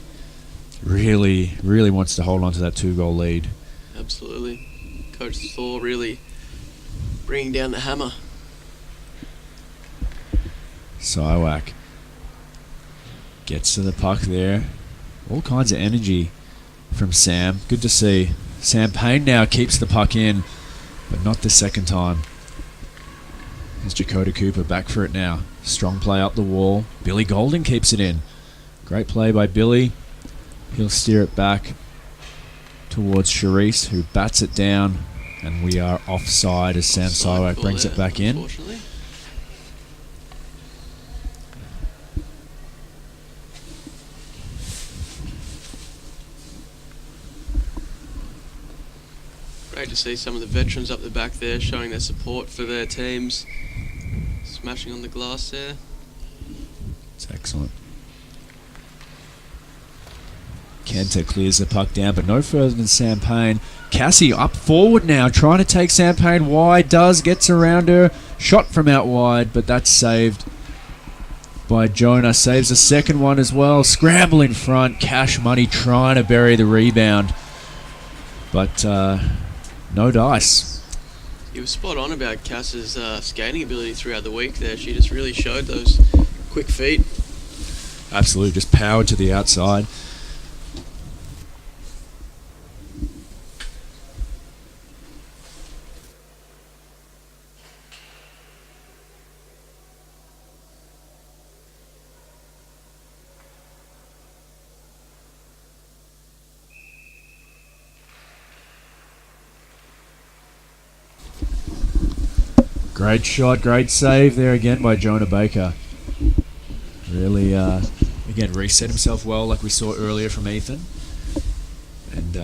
Really, really wants to hold on to that 2-goal lead. Absolutely. Coach Thor really bringing down the hammer. Siwak gets to the puck there. All kinds of energy from Sam. Good to see. Sam Payne now keeps the puck in, but not the second time. There's Dakota Cooper back for it now. Strong play up the wall. Billy Golding keeps it in. Great play by Billy. He'll steer it back towards Charisse, who bats it down, and we are offside as Sam Siwak brings it back in. Great to see some of the veterans up the back there showing their support for their teams. Smashing on the glass there. It's excellent. Kenta clears the puck down, but no further than Sam Payne. Cassie up forward now, trying to take Sam Payne wide. Gets around her. Shot from out wide, but that's saved by Jonah. Saves the second one as well. Scramble in front. Cash Money trying to bury the rebound. But no dice. He was spot on about Cass's skating ability throughout the week there. She just really showed those quick feet. Absolutely, just powered to the outside. Great shot, great save there again by Jonah Baker. Really, again, reset himself well like we saw earlier from Ethan. And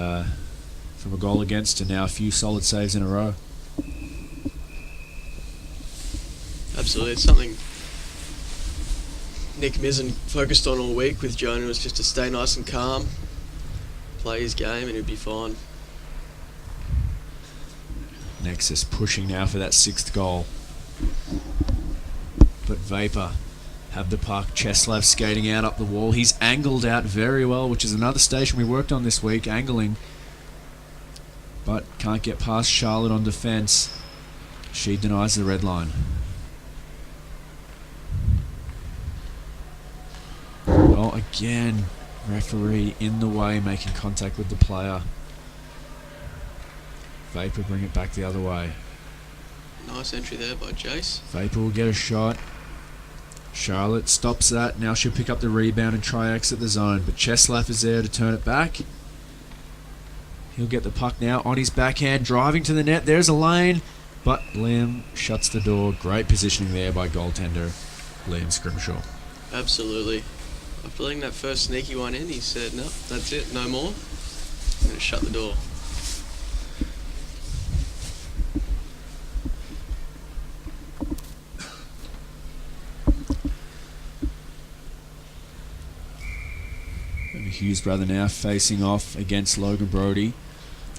from a goal against to now a few solid saves in a row. Absolutely, it's something Nick Mizzen focused on all week with Jonah was just to stay nice and calm, play his game, and he'd be fine. Nexus pushing now for that 6th goal. But Vapor have the puck. Cheslav skating out up the wall. He's angled out very well, which is another station we worked on this week, angling. But can't get past Charlotte on defence. She denies the red line. Oh, again, referee in the way, making contact with the player. Vapor bring it back the other way. Nice entry there by Jace. Vapor will get a shot. Charlotte stops that. Now she'll pick up the rebound and try exit the zone. But Cheslav is there to turn it back. He'll get the puck now on his backhand, driving to the net. There's a lane. But Liam shuts the door. Great positioning there by goaltender Liam Scrimshaw. Absolutely. After letting that first sneaky one in, he said, no, that's it, no more. I'm going to shut the door. Hughes' brother now facing off against Logan Brody.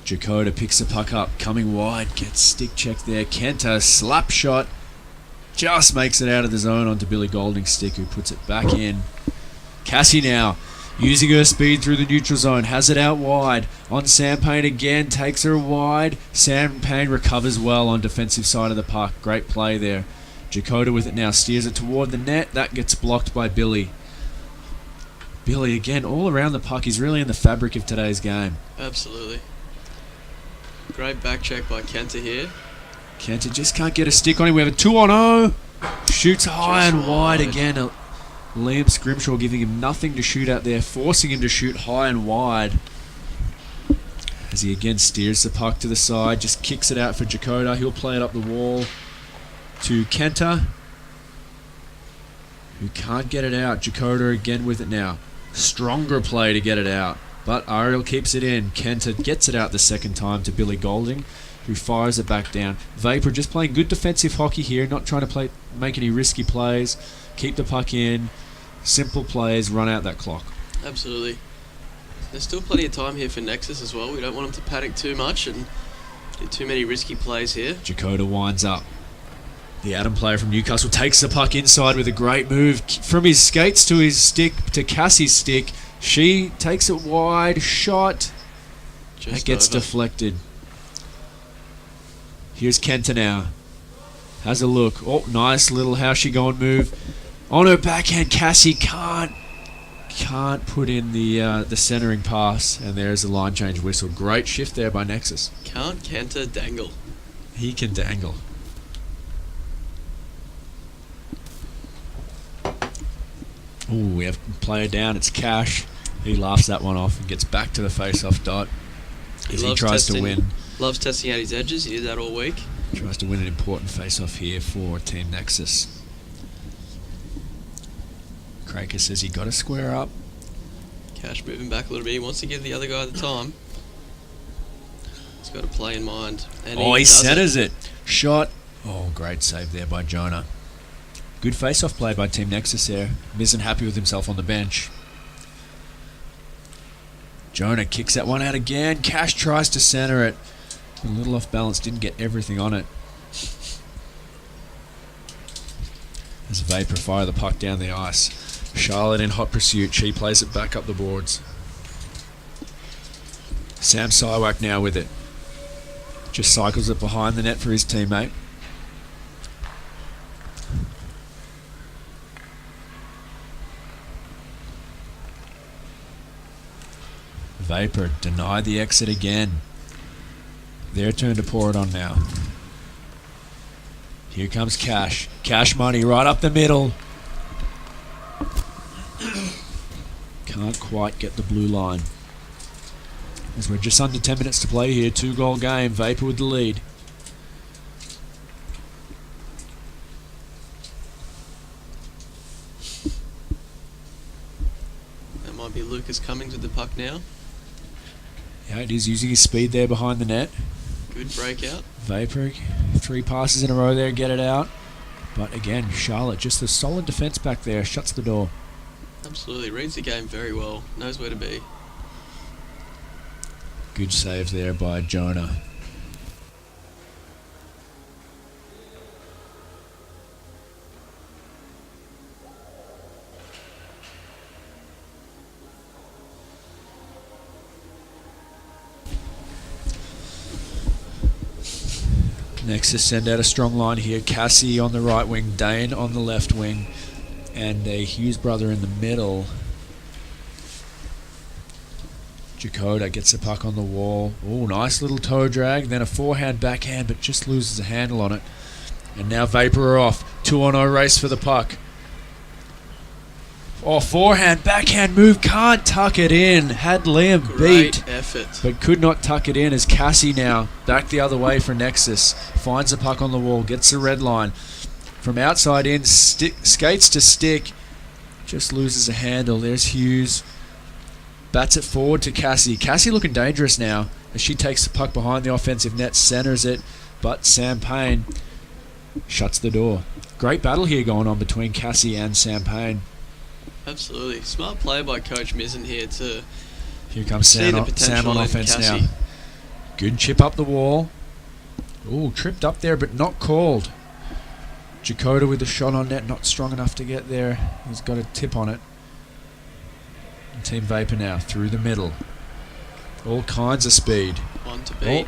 Jakoda picks the puck up, coming wide, gets stick checked there. Kenta, slap shot, just makes it out of the zone onto Billy Golding's stick, who puts it back in. Cassie now, using her speed through the neutral zone, has it out wide. On Sam Payne again, takes her wide. Sam Payne recovers well on defensive side of the puck. Great play there. Jakoda with it now, steers it toward the net. That gets blocked by Billy. Billy, again, all around the puck. He's really in the fabric of today's game. Absolutely. Great back check by Kenta here. Kenta just can't get a stick on him. We have a 2-on-0. Shoots high and wide again. Liam Scrimshaw giving him nothing to shoot out there, forcing him to shoot high and wide. As he again steers the puck to the side, just kicks it out for Jakoda. He'll play it up the wall to Kenta, who can't get it out. Jakoda again with it now. Stronger play to get it out, but Ariel keeps it in. Kenta gets it out the second time to Billy Golding, who fires it back down. Vapor just playing good defensive hockey here, not trying to make any risky plays. Keep the puck in. Simple plays, run out that clock. Absolutely. There's still plenty of time here for Nexus as well. We don't want them to panic too much and do too many risky plays here. Jakoda winds up. The Adam player from Newcastle takes the puck inside with a great move from his skates to his stick to Cassie's stick. She takes it wide, shot. That gets deflected. Here's Kenta now. Has a look. Oh, nice little how's she going move. On her backhand, Cassie can't put in the centering pass, and there's a line change whistle. Great shift there by Nexus. Can't Kenta dangle? He can dangle. Ooh, we have a player down. It's Cash. He laughs that one off and gets back to the face-off dot as he tries to win. Loves testing out his edges. He did that all week. Tries to win an important face-off here for Team Nexus. Craker says he got to square up. Cash moving back a little bit. He wants to give the other guy the time. He's got a play in mind. And he centers it. Shot. Oh, great save there by Jonah. Good face-off play by Team Nexus there. Mizzen happy with himself on the bench. Jonah kicks that one out again. Cash tries to center it. A little off balance, didn't get everything on it. As Vapor fire the puck down the ice. Charlotte in hot pursuit. She plays it back up the boards. Sam Sywak now with it. Just cycles it behind the net for his teammate. Vapor deny the exit again. Their turn to pour it on now. Here comes Cash. Cash money right up the middle. Can't quite get the blue line. As we're just under 10 minutes to play here. 2-goal game. Vapor with the lead. That might be Lucas Cummings with the puck now. Yeah, it is using his speed there behind the net. Good breakout. Vapor, 3 passes in a row there, get it out. But again, Charlotte, just a solid defence back there, shuts the door. Absolutely, reads the game very well, knows where to be. Good save there by Jonah. Nexus send out a strong line here. Cassie on the right wing, Dane on the left wing, and a Hughes brother in the middle. Jakoda gets the puck on the wall. Oh, nice little toe drag. Then a forehand backhand, but just loses a handle on it. And now Vapor are off. 2-on-0 race for the puck. Oh, forehand, backhand move. Can't tuck it in. Had Liam beat. Great effort. But could not tuck it in as Cassie now back the other way for Nexus. Finds the puck on the wall. Gets the red line. From outside in. Skates to stick. Just loses a handle. There's Hughes. Bats it forward to Cassie. Cassie looking dangerous now as she takes the puck behind the offensive net. Centers it. But Sam Payne shuts the door. Great battle here going on between Cassie and Sam Payne. Absolutely. Smart play by Coach Mizzen here to Here comes see Sam the on potential in offense Cassie. now. Good chip up the wall. Ooh, tripped up there but not called. Jakoda with the shot on net, not strong enough to get there. He's got a tip on it. And Team Vapor now through the middle. All kinds of speed. One to beat.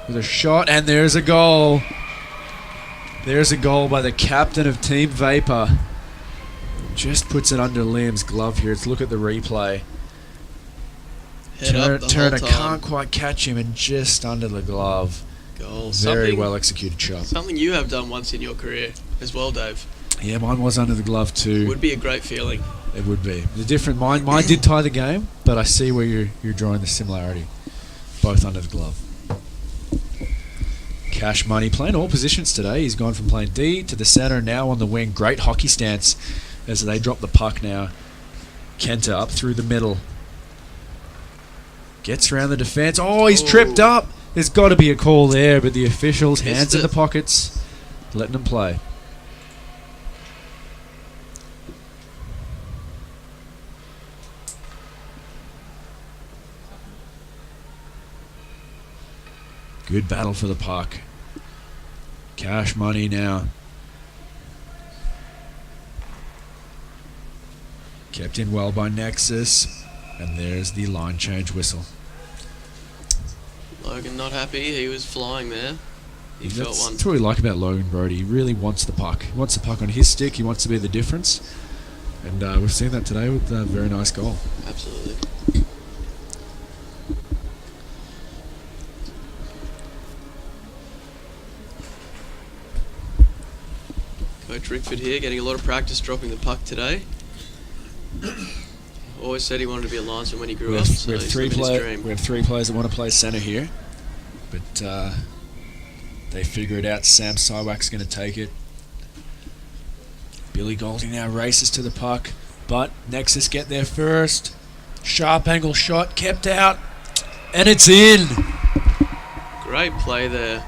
With a shot, and there's a goal. There's a goal by the captain of Team Vapor. Just puts it under Liam's glove here. Let's look at the replay. Head up the Turner whole time. can't quite catch him, and just under the glove. Goal. Very well executed shot. Something you have done once in your career as well, Dave. Yeah, mine was under the glove too. Would be a great feeling. It would be. The different mine did tie the game, but I see where you're drawing the similarity. Both under the glove. Cash Money playing all positions today. He's gone from playing D to the center, now on the wing. Great hockey stance as they drop the puck now. Kenta up through the middle. Gets around the defense. Oh, he's tripped up. There's got to be a call there, but the officials, hands in the pockets, letting them play. Good battle for the puck. Cash Money now. Kept in well by Nexus. And there's the line change whistle. Logan not happy. He was flying there. He felt one. That's what we like about Logan Brody. He really wants the puck. He wants the puck on his stick. He wants to be the difference. And we've seen that today with a very nice goal. Absolutely. Coach Rickford here, getting a lot of practice dropping the puck today. Always said he wanted to be a linesman when he grew up. So We have three players that want to play centre here. But they figure it out. Sam Sywak's going to take it. Billy Goldie now races to the puck. But Nexus get there first. Sharp angle shot, kept out. And it's in. Great play there.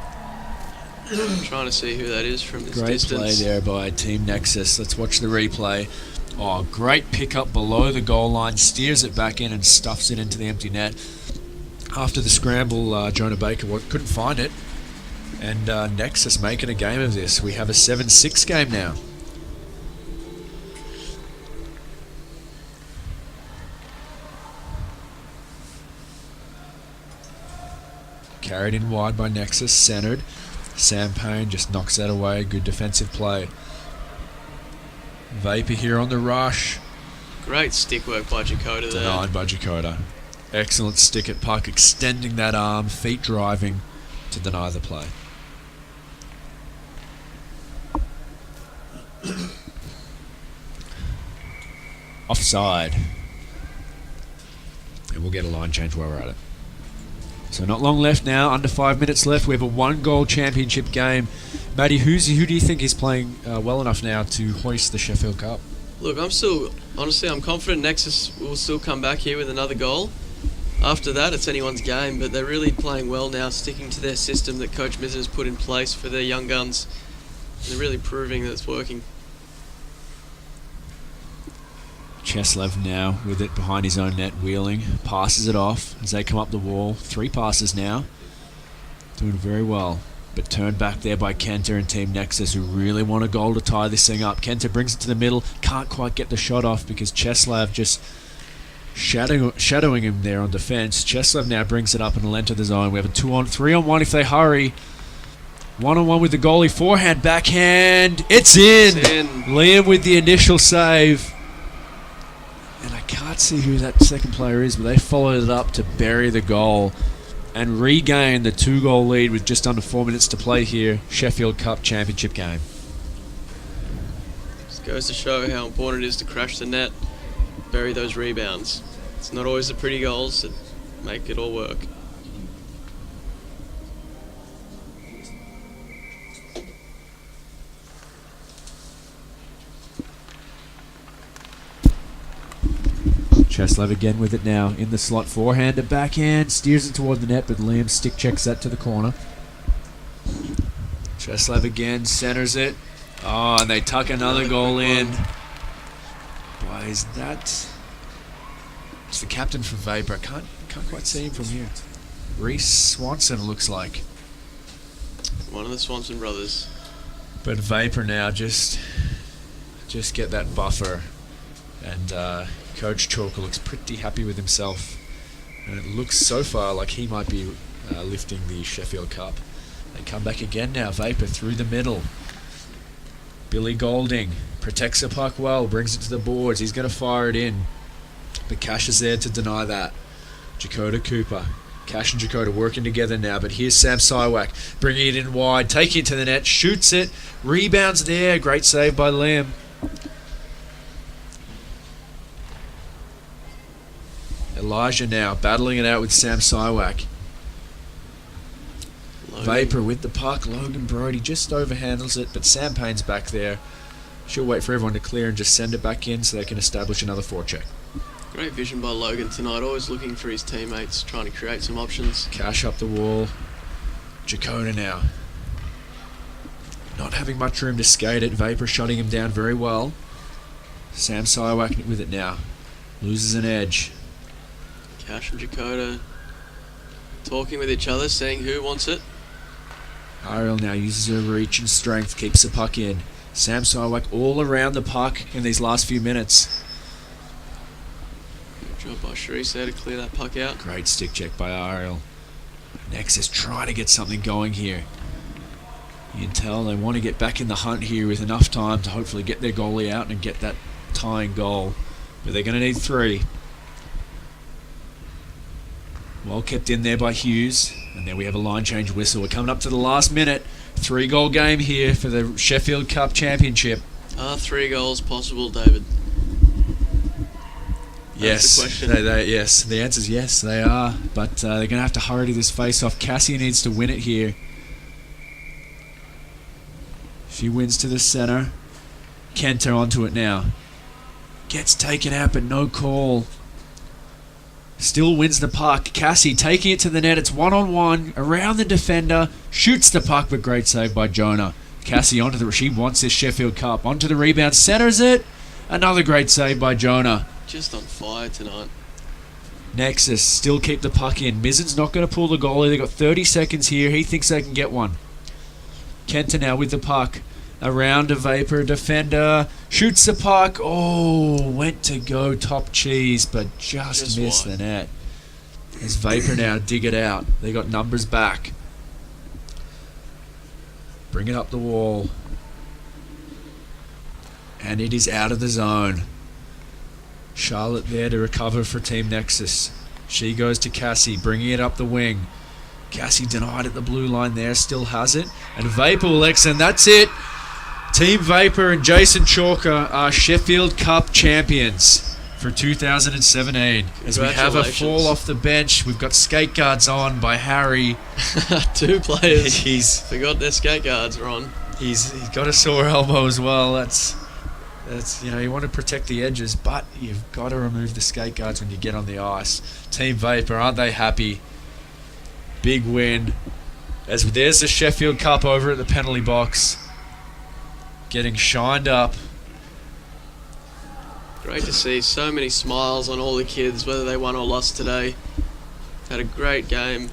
I'm trying to see who that is from this Great distance. play there by Team Nexus. Let's watch the replay. Oh, great pickup below the goal line. Steers it back in and stuffs it into the empty net. After the scramble, Jonah Baker couldn't find it. And Nexus making a game of this. We have a 7-6 game now. Carried in wide by Nexus, centered. Sam Payne just knocks that away. Good defensive play. Vapor here on the rush. Great stick work by Jakoda there. Denied by Jakoda. Excellent stick at puck, extending that arm, feet driving to deny the play. Offside. And we'll get a line change while we're at it. So not long left now, under 5 minutes left. We have a 1-goal championship game. Matty, who do you think is playing well enough now to hoist the Sheffield Cup? Look, I'm confident Nexus will still come back here with another goal. After that, it's anyone's game, but they're really playing well now, sticking to their system that Coach Mizzen has put in place for their young guns. They're really proving that it's working. Cheslev now with it behind his own net, wheeling, passes it off as they come up the wall. 3 passes now, doing very well, but turned back there by Kenter and Team Nexus, who really want a goal to tie this thing up. Kenter brings it to the middle, can't quite get the shot off because Cheslev just shadowing him there on defense. Cheslev now brings it up and will enter the zone. We have a 3-on-1 if they hurry. 1-on-1 with the goalie, forehand, backhand, it's in! Liam with the initial save. And I can't see who that second player is, but they followed it up to bury the goal and regain the 2-goal lead with just under 4 minutes to play here. Sheffield Cup Championship game. Just goes to show how important it is to crash the net, bury those rebounds. It's not always the pretty goals that make it all work. Cheslev again with it now in the slot, forehand to backhand, steers it toward the net, but Liam stick checks that to the corner. Cheslev again centers it. Oh, and they tuck another goal in. Why is that? It's the captain from Vapor. I can't quite see him from here. Reese Swanson looks like. One of the Swanson brothers. But Vapor now just get that buffer, and Coach Chalker looks pretty happy with himself, and it looks so far like he might be lifting the Sheffield Cup. They come back again now. Vapor through the middle. Billy Golding protects the puck well, brings it to the boards. He's going to fire it in, but Cash is there to deny that. Jakota Cooper. Cash and Jakota working together now, but here's Sam Siwak bringing it in wide, taking it to the net, shoots it, rebounds there. Great save by Liam. Elijah now battling it out with Sam Siwak. Vapor with the puck. Logan Brody just overhandles it, but Sam Payne's back there. She'll wait for everyone to clear and just send it back in so they can establish another forecheck. Great vision by Logan tonight, always looking for his teammates, trying to create some options. Cash up the wall. Jakota now. Not having much room to skate it. Vapor shutting him down very well. Sam Siwak with it now. Loses an edge. Cash and Jakota talking with each other, seeing who wants it. Ariel now uses her reach and strength, keeps the puck in. Sam Siwak all around the puck in these last few minutes. Good job by Sharice there to clear that puck out. Great stick check by Ariel. Nexus trying to get something going here. You can tell they want to get back in the hunt here with enough time to hopefully get their goalie out and get that tying goal. But they're going to need 3. Well kept in there by Hughes. And then we have a line change whistle. We're coming up to the last minute. 3-goal game here for the Sheffield Cup Championship. Are 3 goals possible, David? Yes. That's the question. Yes. The answer is yes, they are. But they're going to have to hurry to this face-off. Cassie needs to win it here. She wins to the center. Kenter onto it now. Gets taken out, but no call. Still wins the puck. Cassie taking it to the net. It's 1-on-1 around the defender. Shoots the puck, but great save by Jonah. Cassie onto the... She wants this Sheffield Cup. Onto the rebound. Centers it. Another great save by Jonah. Just on fire tonight. Nexus still keep the puck in. Mizzen's not going to pull the goalie. They've got 30 seconds here. He thinks they can get one. Kenta now with the puck. Around a Vapor defender. Shoots the puck. Oh, went to go top cheese, but just missed the net. As Vapor now dig it out. They got numbers back. Bring it up the wall. And it is out of the zone. Charlotte there to recover for Team Nexus. She goes to Cassie, bringing it up the wing. Cassie denied at the blue line there, still has it. And Vapor will and that's it. Team Vapor and Jason Chalker are Sheffield Cup champions for 2017. As we have a fall off the bench, we've got skate guards on by Harry. 2 players. He's forgot their skate guards are on. He's got a sore elbow as well. That's you want to protect the edges, but you've got to remove the skate guards when you get on the ice. Team Vapor, aren't they happy? Big win. As there's the Sheffield Cup over at the penalty box. getting shined up. Great to see so many smiles on all the kids, whether they won or lost today. Had a great game.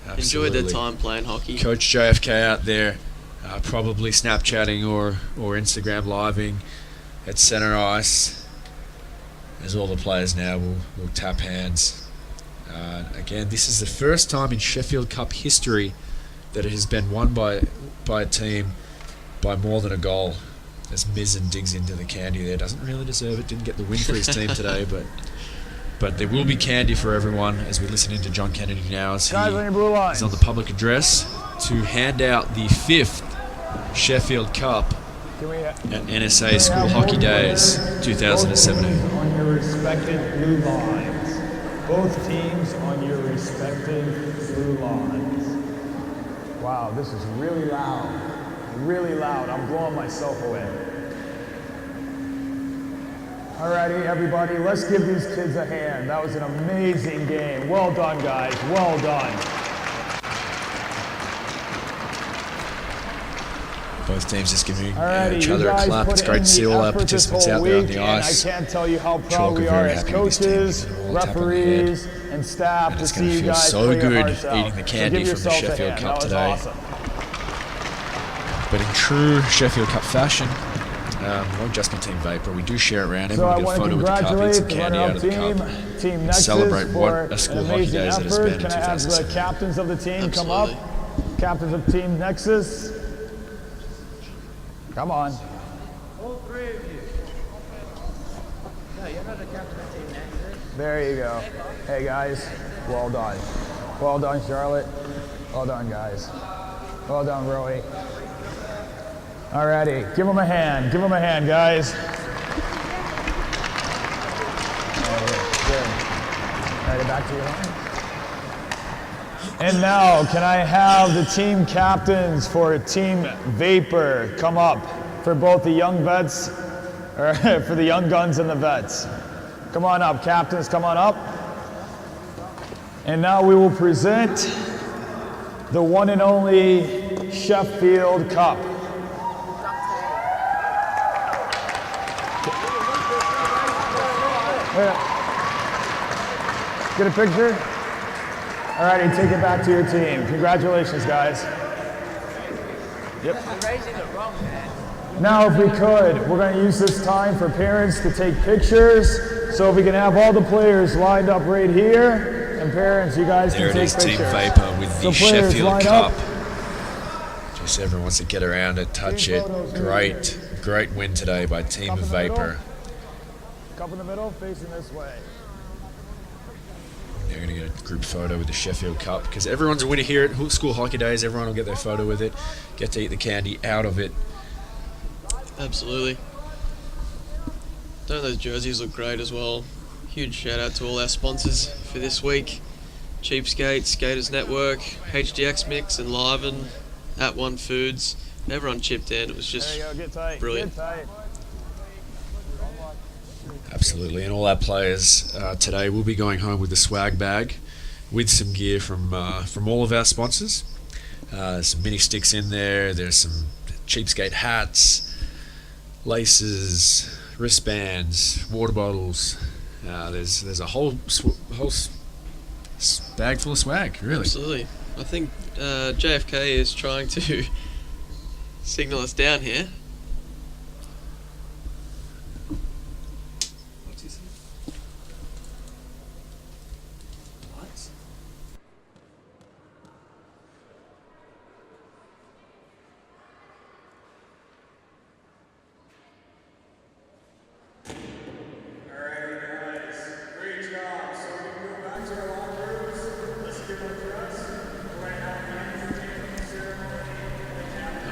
Absolutely. Enjoyed their time playing hockey. Coach JFK out there, probably Snapchatting or Instagram living at centre ice, as all the players now will tap hands. Again, this is the first time in Sheffield Cup history that it has been won by a team by more than a goal. As Mizzen digs into the candy there, doesn't really deserve it. Didn't get the win for his team today, but there will be candy for everyone as we listen into John Kennedy now as he's on the public address to hand out the 5th Sheffield Cup at NSA School Hockey Days 2017. On your respective blue lines. Both teams on your respective blue lines. Wow, this is really loud. Really loud. I'm blowing myself away. Alrighty, everybody, let's give these kids a hand. That was an amazing game. Well done, guys. Well done. Both teams just giving each other a clap. It's great to see all our participants out there on the ice. I can't tell you how proud we are as coaches, referees, and staff to see you guys so play your good hearts out. eating the candy from the Sheffield Cup today. Awesome. But in true Sheffield Cup fashion, we won't just be Team Vapor. We do share it around. So Everyone get a photo with the cup, eat some the candy out of the cup, Team and Nexus celebrate for what a school an hockey amazing days it has been in Can I have the 2007. captains of the team come Absolutely. up? Captains of Team Nexus. Come on. All three of you. No, you're not a captain of Team Nexus. There you go. Hey guys, well done. Well done, Charlotte. Well done, guys. Well done, Roy. Alrighty, give them a hand. Give them a hand, guys. Good. Alrighty, back to your line. And now, can I have the team captains for Team Vapor come up for both the young vets, or for the young guns and the vets? Come on up, captains, come on up. And now we will present the one and only Sheffield Cup. Get a picture? Alrighty, take it back to your team. Congratulations, guys. Yep. You're raising it wrong, man. Now, if we could, we're going to use this time for parents to take pictures. So if we can have all the players lined up right here, and parents, you guys There can it take is, pictures. Team Vapor with the players Sheffield line Cup. up. Just everyone wants to get around it, touch it. Great win today by Team Cup in the middle. Vapor. Cup in the middle, facing this way. They're going to get a group photo with the Sheffield Cup because everyone's a winner here at School Hockey Days. Everyone will get their photo with it, get to eat the candy out of it. Absolutely. Don't those jerseys look great as well? Huge shout out to all our sponsors for this week. Cheapskate, Skaters Network, HDX Mix and Liven, At One Foods. Everyone chipped in. It was just There you go, get tight. brilliant. Get tight. Absolutely, and all our players today will be going home with the swag bag with some gear from all of our sponsors. There's some mini sticks in there. There's some cheapskate hats, laces, wristbands, water bottles. There's a whole bag full of swag, really. Absolutely. I think JFK is trying to signal us down here.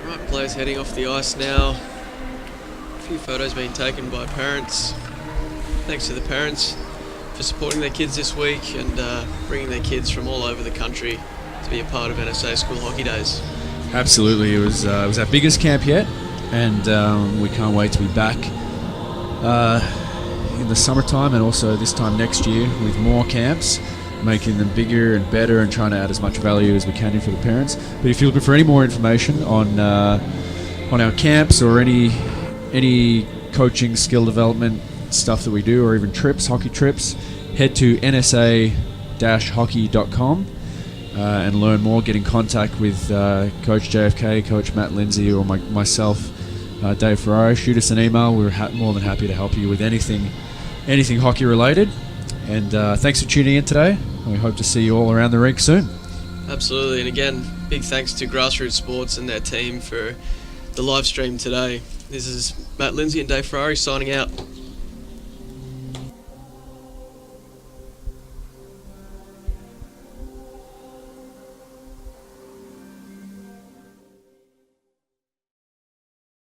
Alright, players heading off the ice now. A few photos being taken by parents. Thanks to the parents for supporting their kids this week and bringing their kids from all over the country to be a part of NSA School Hockey Days. Absolutely, it was our biggest camp yet, and we can't wait to be back in the summertime and also this time next year with more camps, making them bigger and better and trying to add as much value as we can in for the parents. But if you're looking for any more information on our camps or any any coaching, skill development stuff that we do, or even trips, hockey trips, head to nsa-hockey.com and learn more. Get in contact with Coach JFK, Coach Matt Lindsay, or myself, Dave Ferrari. Shoot us an email. We're more than happy to help you with anything hockey related. And thanks for tuning in today. We hope to see you all around the rink soon. Absolutely, and again, big thanks to Grassroots Sports and their team for the live stream today. This is Matt Lindsay and Dave Ferrari signing out.